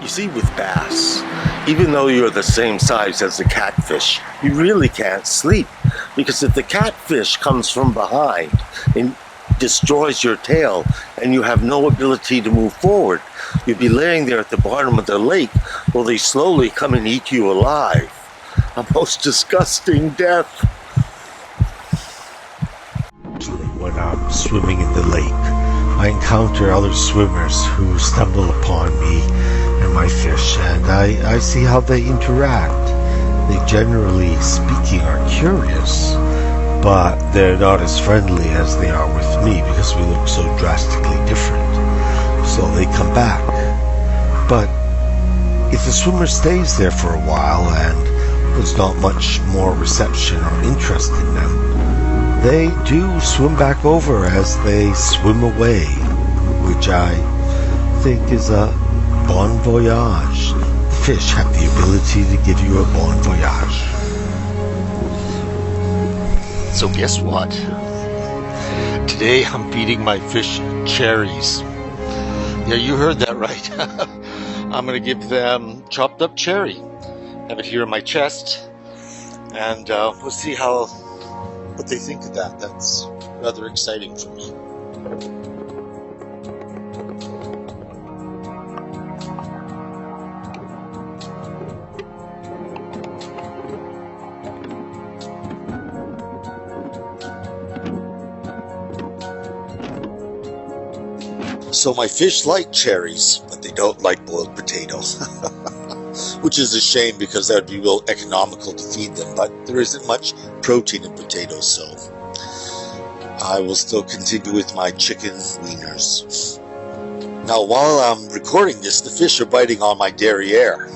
You see, with bass, even though you're the same size as the catfish, you really can't sleep, because if the catfish comes from behind and destroys your tail and you have no ability to move forward, you'd be laying there at the bottom of the lake while they slowly come and eat you alive. A most disgusting death. When I'm swimming in the lake, I encounter other swimmers who stumble upon me and my fish, and I see how they interact. They, generally speaking, are curious, but they're not as friendly as they are with me because we look so drastically different. So they come back. But if the swimmer stays there for a while and there's not much more reception or interest in them, they do swim back over as they swim away, which I think is a bon voyage. The fish have the ability to give you a bon voyage. So guess what? Today I'm feeding my fish cherries. Yeah, you heard that right. I'm going to give them chopped up cherry. Have it here in my chest, and we'll see what they think of that. That's rather exciting for me. So my fish like cherries, but they don't like boiled potatoes. Which is a shame, because that would be real economical to feed them, but there isn't much protein in potatoes, so I will still continue with my chicken wieners. Now, while I'm recording this, the fish are biting on my derriere.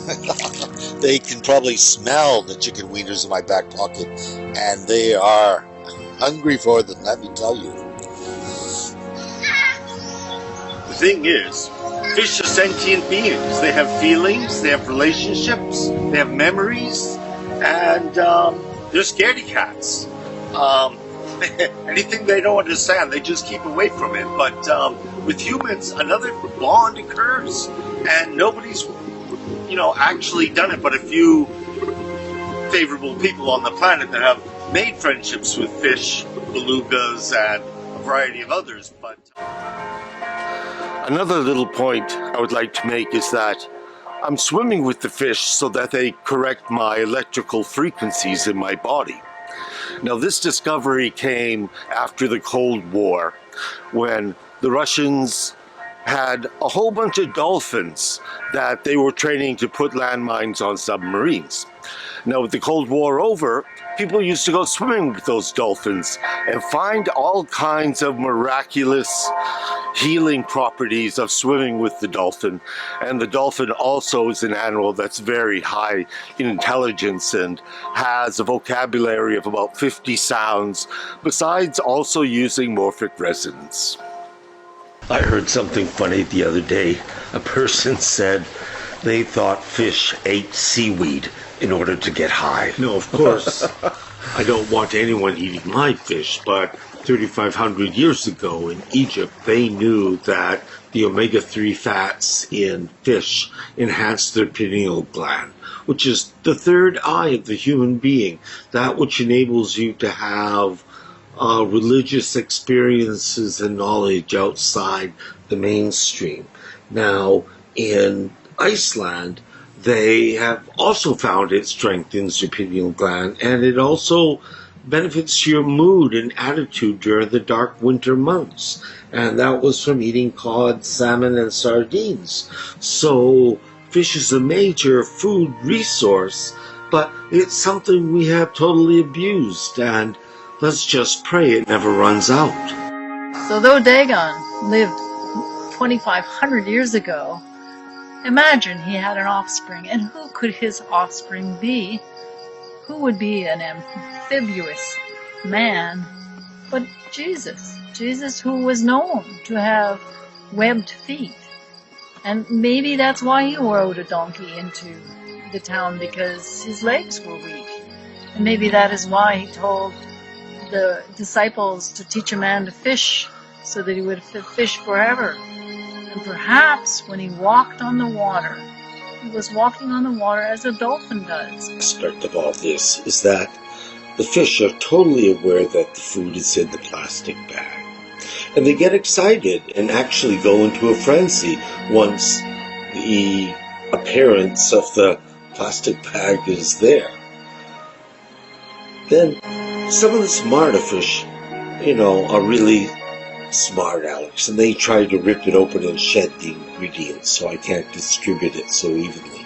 They can probably smell the chicken wieners in my back pocket, and they are hungry for them, let me tell you. The thing is, fish are sentient beings. They have feelings, they have relationships, they have memories, and they're scaredy cats. Anything they don't understand, they just keep away from it. But with humans, another bond occurs, and nobody's actually done it, but a few favorable people on the planet that have made friendships with fish, belugas, and a variety of others. But another little point I would like to make is that I'm swimming with the fish so that they correct my electrical frequencies in my body. Now, this discovery came after the Cold War, when the Russians had a whole bunch of dolphins that they were training to put landmines on submarines. Now, with the Cold War over, people used to go swimming with those dolphins and find all kinds of miraculous healing properties of swimming with the dolphin. And the dolphin also is an animal that's very high in intelligence and has a vocabulary of about 50 sounds, besides also using morphic resonance. I heard something funny the other day. A person said they thought fish ate seaweed in order to get high. No, of course, I don't want anyone eating my fish, but 3,500 years ago in Egypt, they knew that the omega-3 fats in fish enhanced their pineal gland, which is the third eye of the human being, that which enables you to have religious experiences and knowledge outside the mainstream. Now, in Iceland, they have also found it strengthens your pineal gland, and it also benefits your mood and attitude during the dark winter months. And that was from eating cod, salmon, and sardines. So fish is a major food resource, but it's something we have totally abused, and let's just pray it never runs out. So though Dagon lived 2,500 years ago, imagine he had an offspring, and who could his offspring be? Who would be an amphibious man but Jesus? Jesus, who was known to have webbed feet. And maybe that's why he rode a donkey into the town, because his legs were weak. And maybe that is why he told the disciples to teach a man to fish, so that he would fish forever. And perhaps when he walked on the water, he was walking on the water as a dolphin does. The aspect of all this is that the fish are totally aware that the food is in the plastic bag. And they get excited and actually go into a frenzy once the appearance of the plastic bag is there. Then some of the smarter fish, are really smart, Alex, and they try to rip it open and shed the ingredients so I can't distribute it so evenly,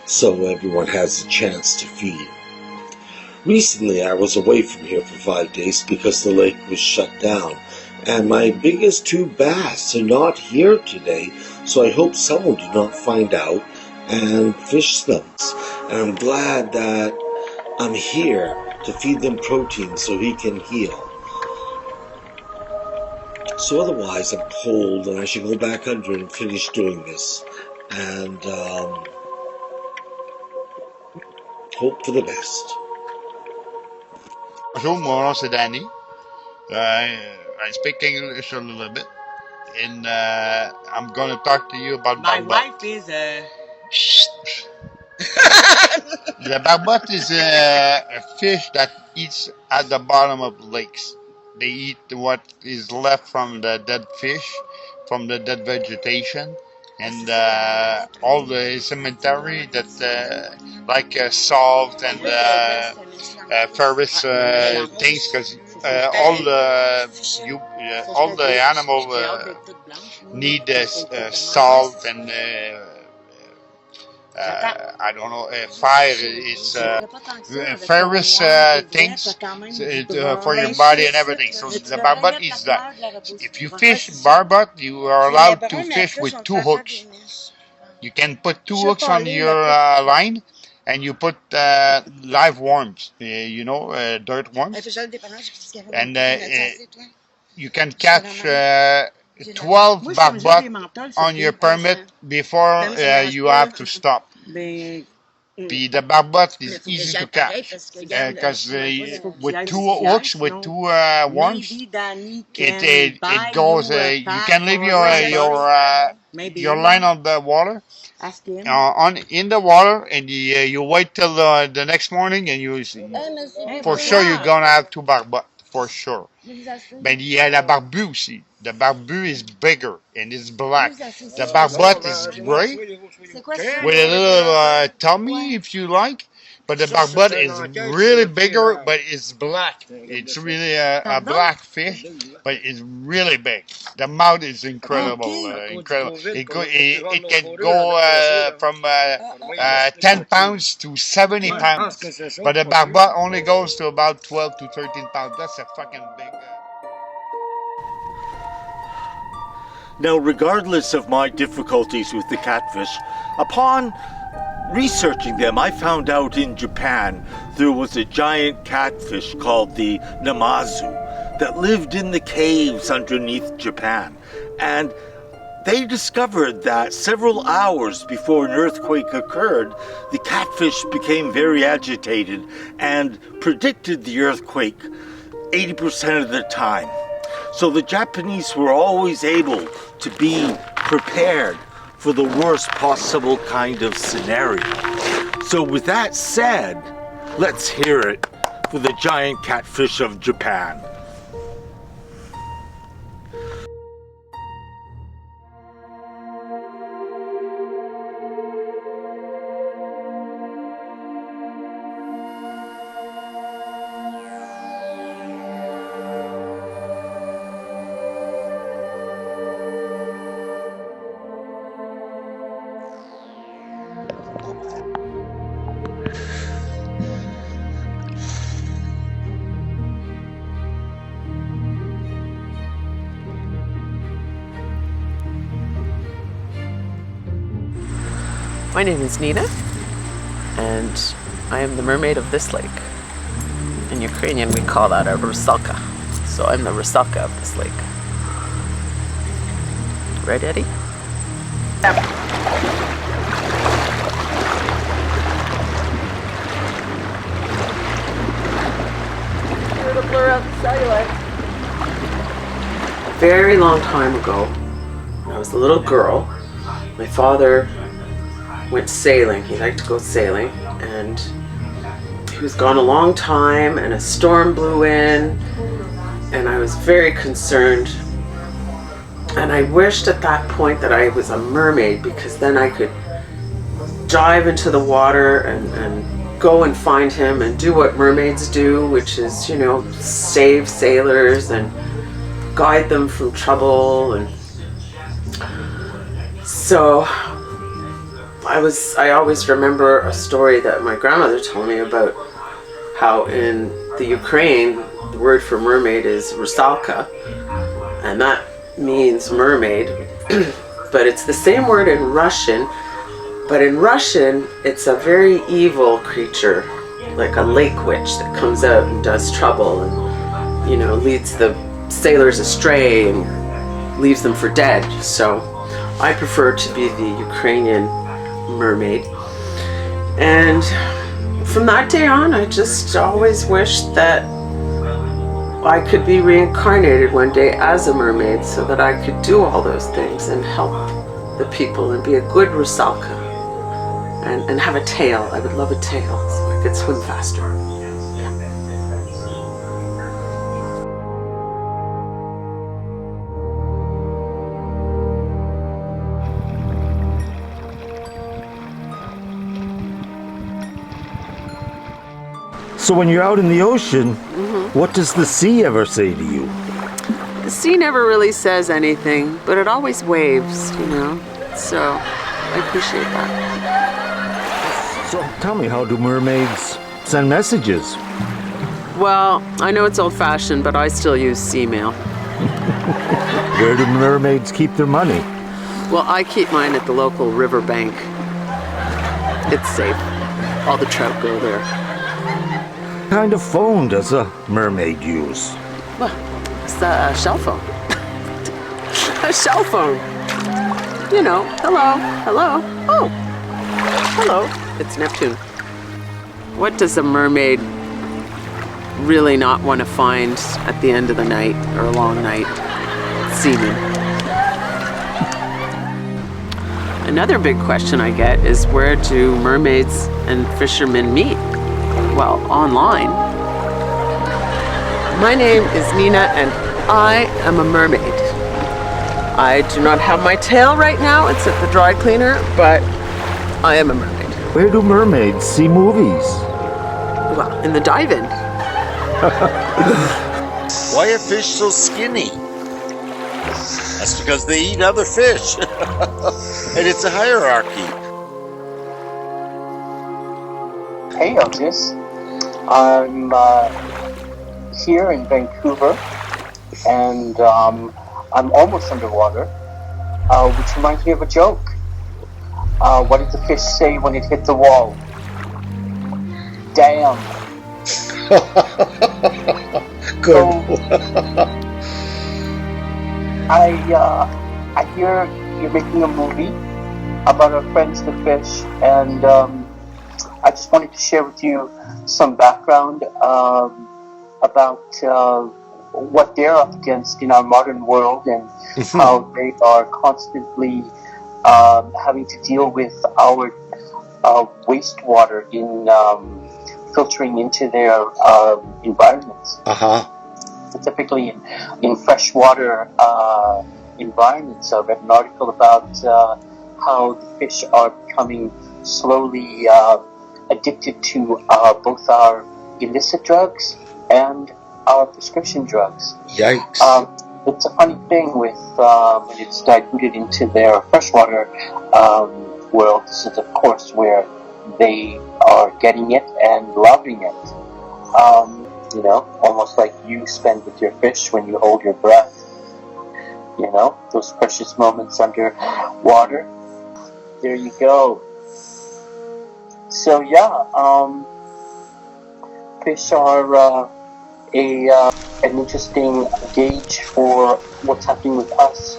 so everyone has a chance to feed. Recently, I was away from here for 5 days because the lake was shut down, and my biggest 2 bass are not here today, so I hope someone did not find out and fish them. And I'm glad that I'm here to feed them protein so he can heal. So otherwise, I'm cold and I should go back under and finish doing this. And hope for the best. Bonjour, mon nom c'est Danny. I speak English a little bit. And I'm going to talk to you about my barbot. wife is The barbot is a fish that eats at the bottom of lakes. They eat what is left from the dead fish, from the dead vegetation, and all the cemetery that like salt and ferrous things, because all the animal need salt and I don't know, fire is ferrous things for your body and everything. So the barbot is that. If you fish barbot, you are allowed to fish with 2 hooks. You can put 2 hooks on your line, and you put live worms, dirt worms, and you can catch 12 barbot on your permit before you have to stop. Puis the barbot is easy to catch because with two hooks, with two worms, it goes. You can leave your line on the water, in the water, and you wait till the next morning, and for sure you're gonna have two barbot for sure. Ben il y a la barbu aussi. The barbu is bigger and it's black. The barbot is gray with a little tummy if you like. But the barbot is really bigger, but it's black. It's really a black fish, but it's really big. The mouth is incredible. Incredible. It can go from 10 pounds to 70 pounds. But the barbot only goes to about 12 to 13 pounds. That's a fucking big... Now, regardless of my difficulties with the catfish, upon researching them, I found out in Japan there was a giant catfish called the namazu that lived in the caves underneath Japan. And they discovered that several hours before an earthquake occurred, the catfish became very agitated and predicted the earthquake 80% of the time. So the Japanese were always able to be prepared for the worst possible kind of scenario. So with that said, let's hear it for the giant catfish of Japan. My name is Nina, and I am the mermaid of this lake. In Ukrainian, we call that a rusalka. So I'm the rusalka of this lake. Right, Eddie? Yep. Here to blur out the cellulite. A very long time ago, when I was a little girl, my father went sailing. He liked to go sailing, and he was gone a long time, and a storm blew in, and I was very concerned, and I wished at that point that I was a mermaid, because then I could dive into the water and go and find him and do what mermaids do, which is, you know, save sailors and guide them from trouble. And so I always remember a story that my grandmother told me about how in the Ukraine, the word for mermaid is rusalka, and that means mermaid, but it's the same word in Russian, but in Russian, it's a very evil creature, like a lake witch that comes out and does trouble and, you know, leads the sailors astray and leaves them for dead. So I prefer to be the Ukrainian mermaid. And from that day on, I just always wished that I could be reincarnated one day as a mermaid so that I could do all those things and help the people and be a good rusalka and have a tail. I would love a tail so I could swim faster. So when you're out in the ocean, what does the sea ever say to you? The sea never really says anything, but it always waves, you know, so I appreciate that. So tell me, how do mermaids send messages? Well, I know it's old-fashioned, but I still use sea mail. Where do mermaids keep their money? Well, I keep mine at the local riverbank. It's safe. All the trout go there. What kind of phone does a mermaid use? Well, it's a shell phone. A shell phone. You know, hello, hello, oh, hello. It's Neptune. What does a mermaid really not want to find at the end of the night or a long night? Semen. Another big question I get is, where do mermaids and fishermen meet? Well, online. My name is Nina and I am a mermaid. I do not have my tail right now, it's at the dry cleaner, but I am a mermaid. Where do mermaids see movies? Well, in the dive-in. Why are fish so skinny? That's because they eat other fish. And it's a hierarchy. Hey Otis, I'm here in Vancouver and I'm almost underwater, which reminds me of a joke. What did the fish say when it hit the wall? Damn. Good. I hear you're making a movie about our friends the fish, and I just wanted to share with you some background about what they're up against in our modern world, and how they are constantly having to deal with our wastewater in filtering into their environments. Specifically in freshwater environments. I read an article about how the fish are becoming slowly addicted to both our illicit drugs and our prescription drugs. Yikes. It's a funny thing with when it's diluted into their freshwater world. This is, of course, where they are getting it and loving it. You know, almost like you spend with your fish when you hold your breath. You know, those precious moments under water. There you go. So yeah, fish are an interesting gauge for what's happening with us,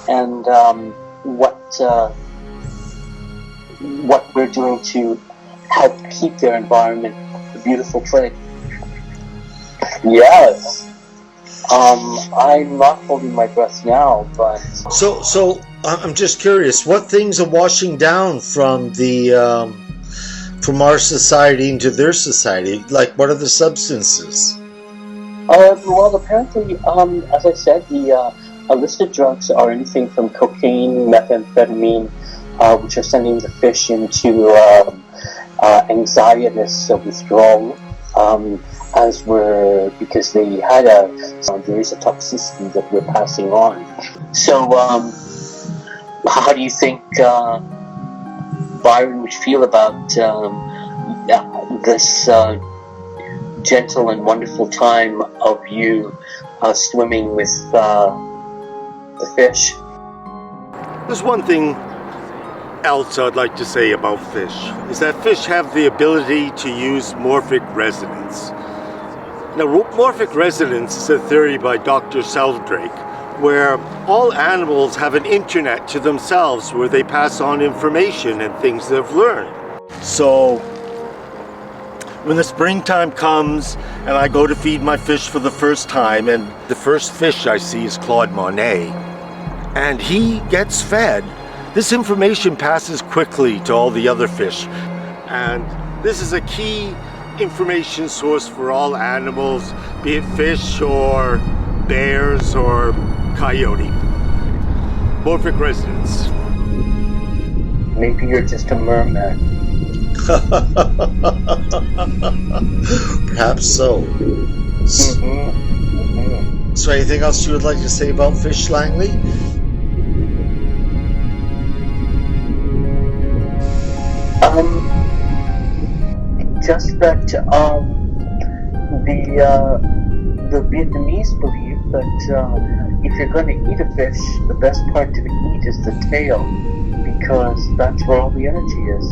and what we're doing to help keep their environment a beautiful place. Yes. I'm not holding my breath now, but So I'm just curious, what things are washing down from the from our society into their society? Like, what are the substances? well, apparently, as I said, the illicit drugs are anything from cocaine, methamphetamine, which are sending the fish into anxietous withdrawal, because they had there is a toxicity that we're passing on. So, how do you think Byron would feel about this gentle and wonderful time of you swimming with the fish? There's one thing else I'd like to say about fish, is that fish have the ability to use morphic resonance. Now, morphic resonance is a theory by Dr. Seldrake, where all animals have an internet to themselves where they pass on information and things they've learned. So, when the springtime comes and I go to feed my fish for the first time, and the first fish I see is Claude Monet, and he gets fed, this information passes quickly to all the other fish. And this is a key information source for all animals, be it fish or bears or coyote. Morphic resonance. Maybe you're just a merman. Perhaps so. So anything else you would like to say about fish, Langley? Just that the Vietnamese believe that if you're going to eat a fish, the best part to eat is the tail, because that's where all the energy is.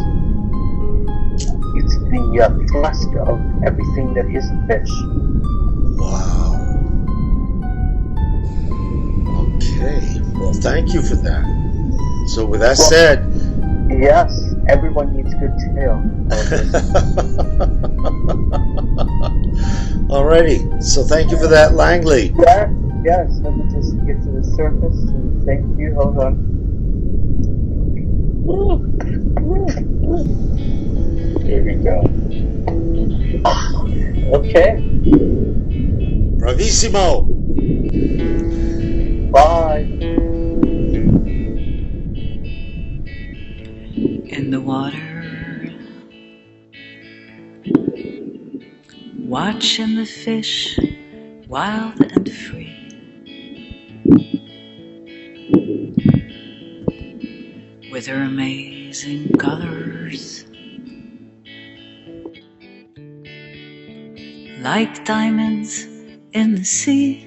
It's the thrust of everything that is fish. Wow. Okay. Well, thank you for that. So with that said... Yes, everyone needs good tail. Alrighty, so thank you for that, Langley. Yeah, yes, let me just get to the surface and thank you. Hold on. Here we go. Okay. Bravissimo. Bye. In the water, watching the fish wild and free. With her amazing colors, like diamonds in the sea.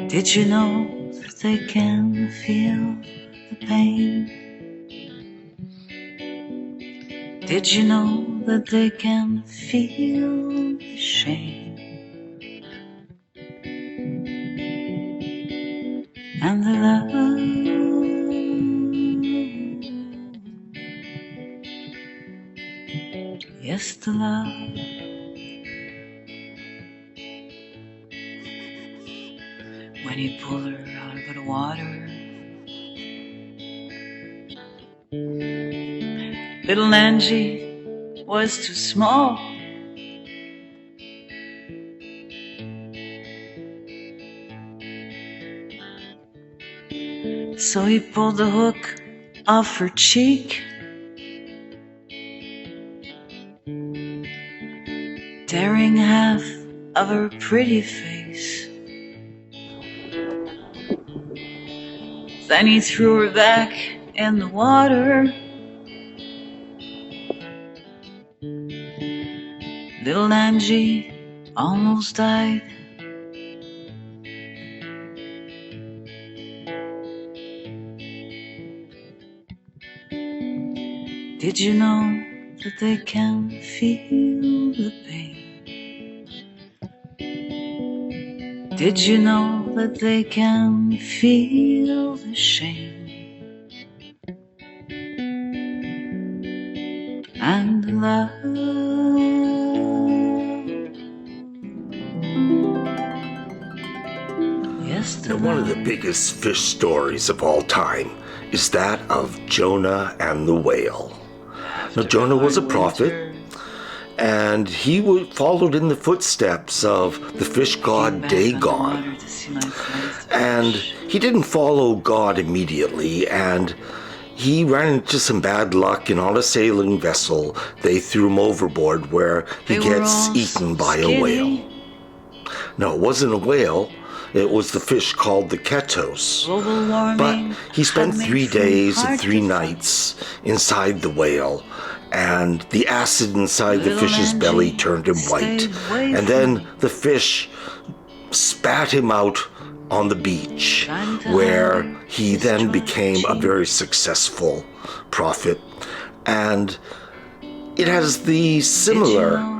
Did you know that they can feel the pain? Did you know that they can feel the shame? And the love. Yes, the love. When he pulled her out of the water, little Angie was too small. So he pulled the hook off her cheek, tearing half of her pretty face. Then he threw her back in the water. Little Angie almost died. Did you know that they can feel the pain? Did you know that they can feel the shame? And the love. Yes, the Now, one of the biggest fish stories of all time is that of Jonah and the whale. Now, Jonah was a prophet, and he followed in the footsteps of the fish god Dagon. And he didn't follow God immediately, and he ran into some bad luck, and on a sailing vessel, they threw him overboard where he gets eaten by a whale. No, it wasn't a whale. It was the fish called the ketos. But he spent 3 days and 3 nights inside the whale, and the acid inside the fish's belly turned him white. And then the fish spat him out on the beach, where he then became a very successful prophet. And it has the similar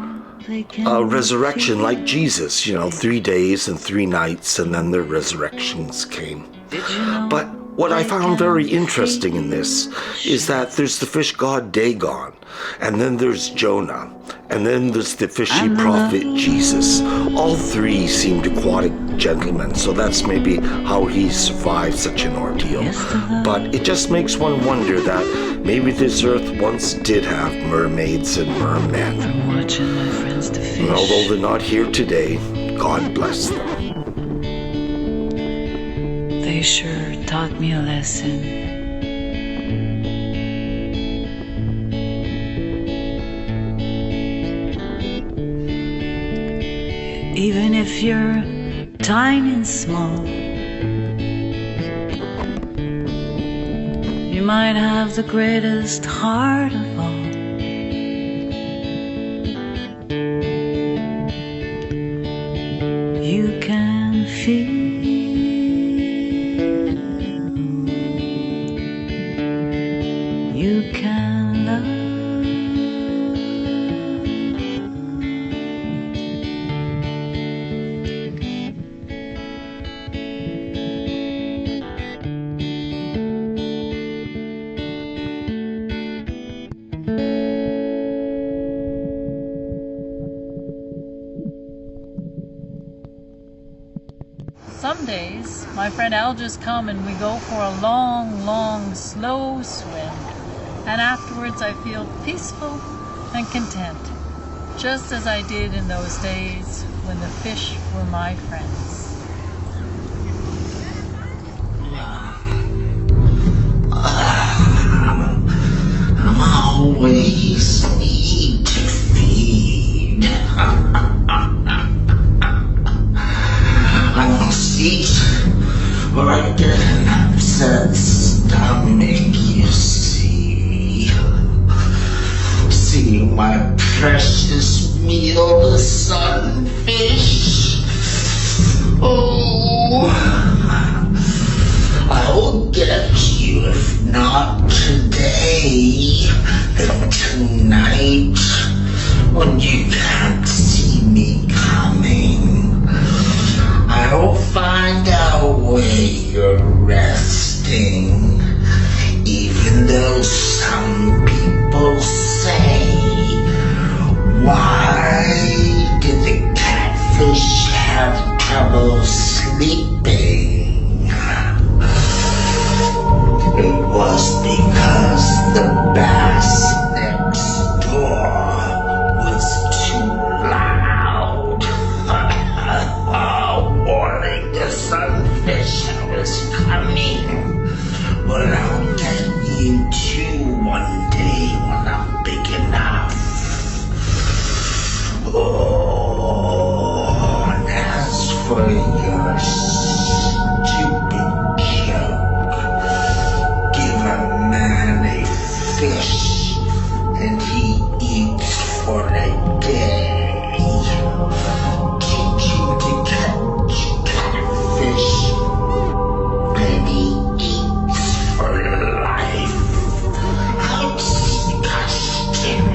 resurrection like Jesus, 3 days and 3 nights, and then the resurrections came. But what I found very interesting in this is that there's the fish god Dagon, and then there's Jonah, and then there's the fishy prophet Jesus. All 3 seemed aquatic gentlemen, so that's maybe how he survived such an ordeal. But it just makes one wonder that maybe this earth once did have mermaids and mermen. And although they're not here today, God bless them. They sure taught me a lesson. Even if you're tiny and small, you might have the greatest heart of all. You can feel, you can love. Some days, my friend Al just come and we go for a long, long, slow swim. And afterwards I feel peaceful and content, just as I did in those days when the fish were my friends. I always need to feed. I must eat or I get an upset stomach, you see. See my precious meal, the sunfish. Oh, I'll get you if not today, then tonight, when you can't see me coming. I'll find out where you're resting, even though some people say, why did the catfish have trouble sleeping? It was because the bass next door was too loud. Warning the sunfish I was coming. Well, I'll get you too one day when I'm big enough. Oh, and as for your stupid joke, give a man a fish and he eats for a day. Teach him to catch catfish and he eats for life. How disgusting.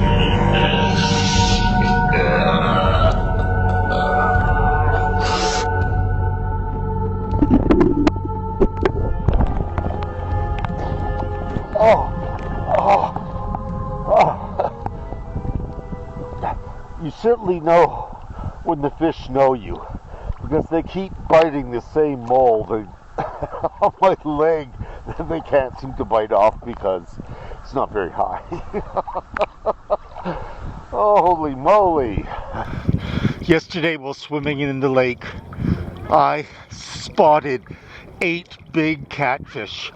You certainly know when the fish know you, because they keep biting the same mold on my leg that they can't seem to bite off because it's not very high. Oh, holy moly. Yesterday while swimming in the lake, I spotted 8 big catfish,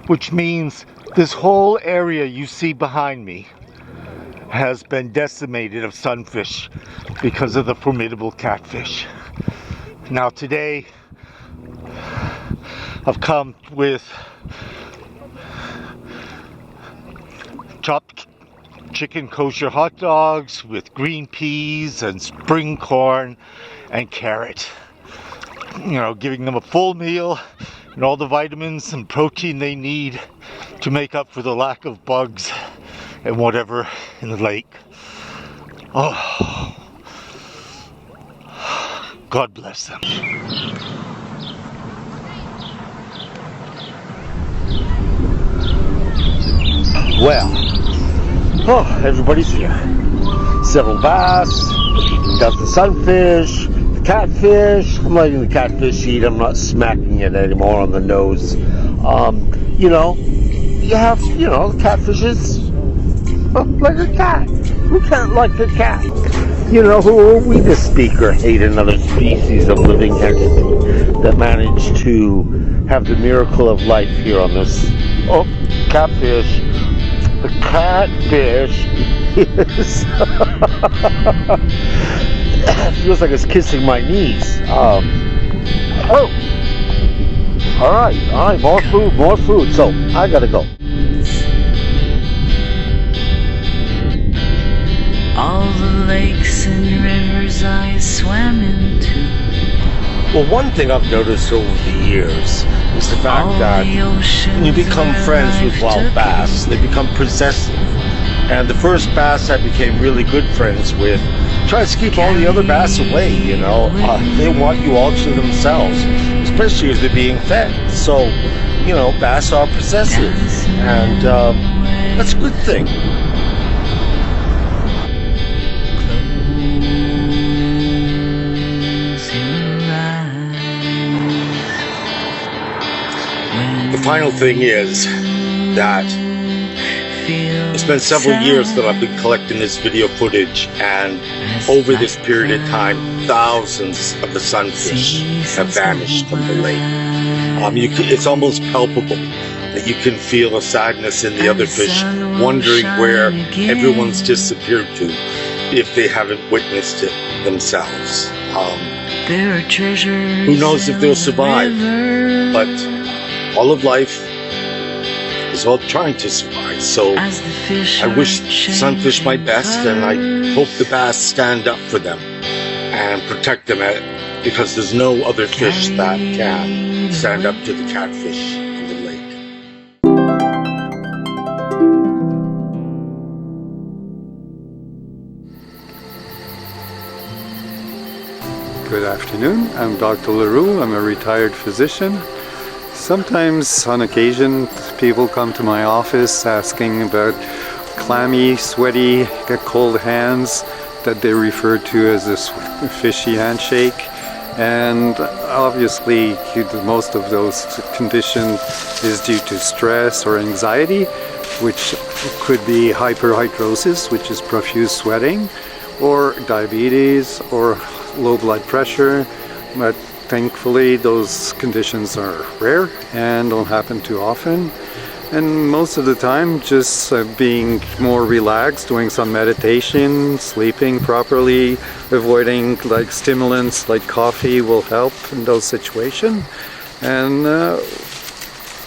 which means this whole area you see behind me has been decimated of sunfish because of the formidable catfish. Now today I've come with chopped chicken kosher hot dogs with green peas and spring corn and carrot. You know, giving them a full meal and all the vitamins and protein they need to make up for the lack of bugs and whatever in the lake. Oh, God bless them. Well, everybody's here. Several bass, got the sunfish, the catfish. I'm letting the catfish eat. I'm not smacking it anymore on the nose. You know, you have, the catfish is like a cat. Who can't like a cat? Who are we to speak or hate another species of living entity that managed to have the miracle of life here on this catfish? The catfish is feels like it's kissing my knees. Alright, more food, so I gotta go. All the lakes and rivers I swam into. Well, one thing I've noticed over the years is the fact that when you become friends with wild bass, they become possessive. And the first bass I became really good friends with tries to keep all the other bass away, They want you all to themselves, especially if they're being fed. So, bass are possessive, and that's a good thing. final thing is that it's been several years that I've been collecting this video footage, and over this period of time, thousands of the sunfish have vanished from the lake. It's almost palpable that you can feel a sadness in the other fish, wondering where everyone's disappeared to if they haven't witnessed it themselves. Who knows if they'll survive, but all of life is all trying to survive. So I wish sunfish my best, and I hope the bass stand up for them and protect them, because there's no other fish that can stand up to the catfish in the lake. Good afternoon, I'm Dr. LaRue. I'm a retired physician. Sometimes, on occasion, people come to my office asking about clammy, sweaty, cold hands that they refer to as a fishy handshake. And obviously, most of those conditions is due to stress or anxiety, which could be hyperhidrosis, which is profuse sweating, or diabetes, or low blood pressure. But thankfully, those conditions are rare and don't happen too often. And most of the time, just being more relaxed, doing some meditation, sleeping properly, avoiding like stimulants like coffee will help in those situations. And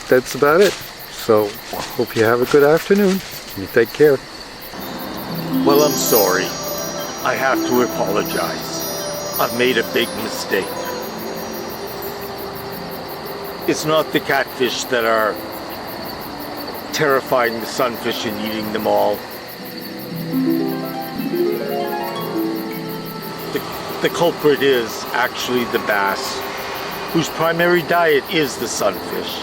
that's about it. So hope you have a good afternoon. You take care. Well, I'm sorry. I have to apologize. I've made a big mistake. It's not the catfish that are terrifying the sunfish and eating them all. The culprit is actually the bass, whose primary diet is the sunfish.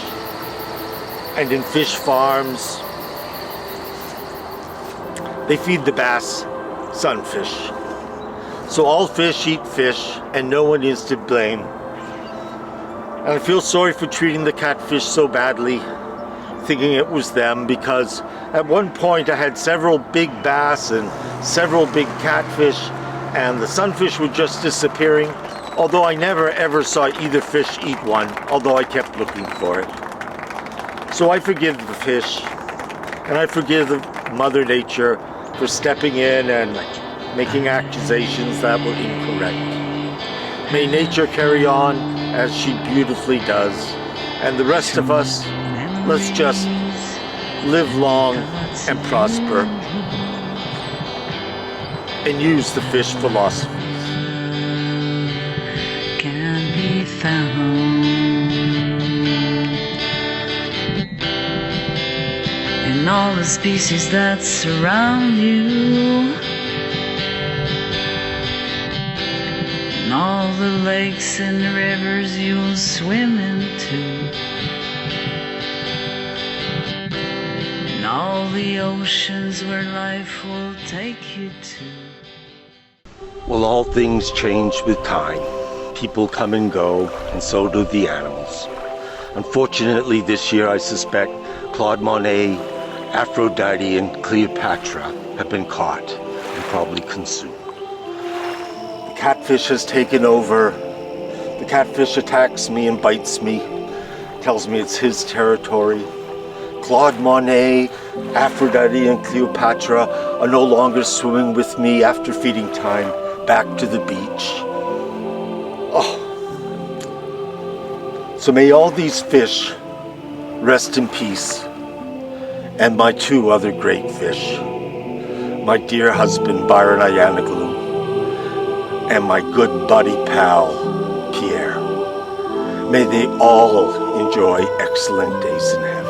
And in fish farms, they feed the bass sunfish. So all fish eat fish, and no one is to blame. And I feel sorry for treating the catfish so badly, thinking it was them, because at one point I had several big bass and several big catfish, and the sunfish were just disappearing, although I never ever saw either fish eat one, although I kept looking for it. So I forgive the fish, and I forgive Mother Nature for stepping in and making accusations that were incorrect. May nature carry on as she beautifully does, and the rest of us, let's just live long and prosper and use the fish philosophy. Can be found in all the species that surround you, in all the lakes and rivers you'll swim into, in all the oceans where life will take you to. Well, all things change with time. People come and go, and so do the animals. Unfortunately, this year I suspect Claude Monet, Aphrodite, and Cleopatra have been caught and probably consumed. The catfish has taken over. The catfish attacks me and bites me, tells me it's his territory. Claude Monet, Aphrodite, and Cleopatra are no longer swimming with me after feeding time back to the beach. Oh. So may all these fish rest in peace, and my two other great fish, my dear husband Byron Ianoglu, and my good buddy pal Pierre. May they all enjoy excellent days in heaven.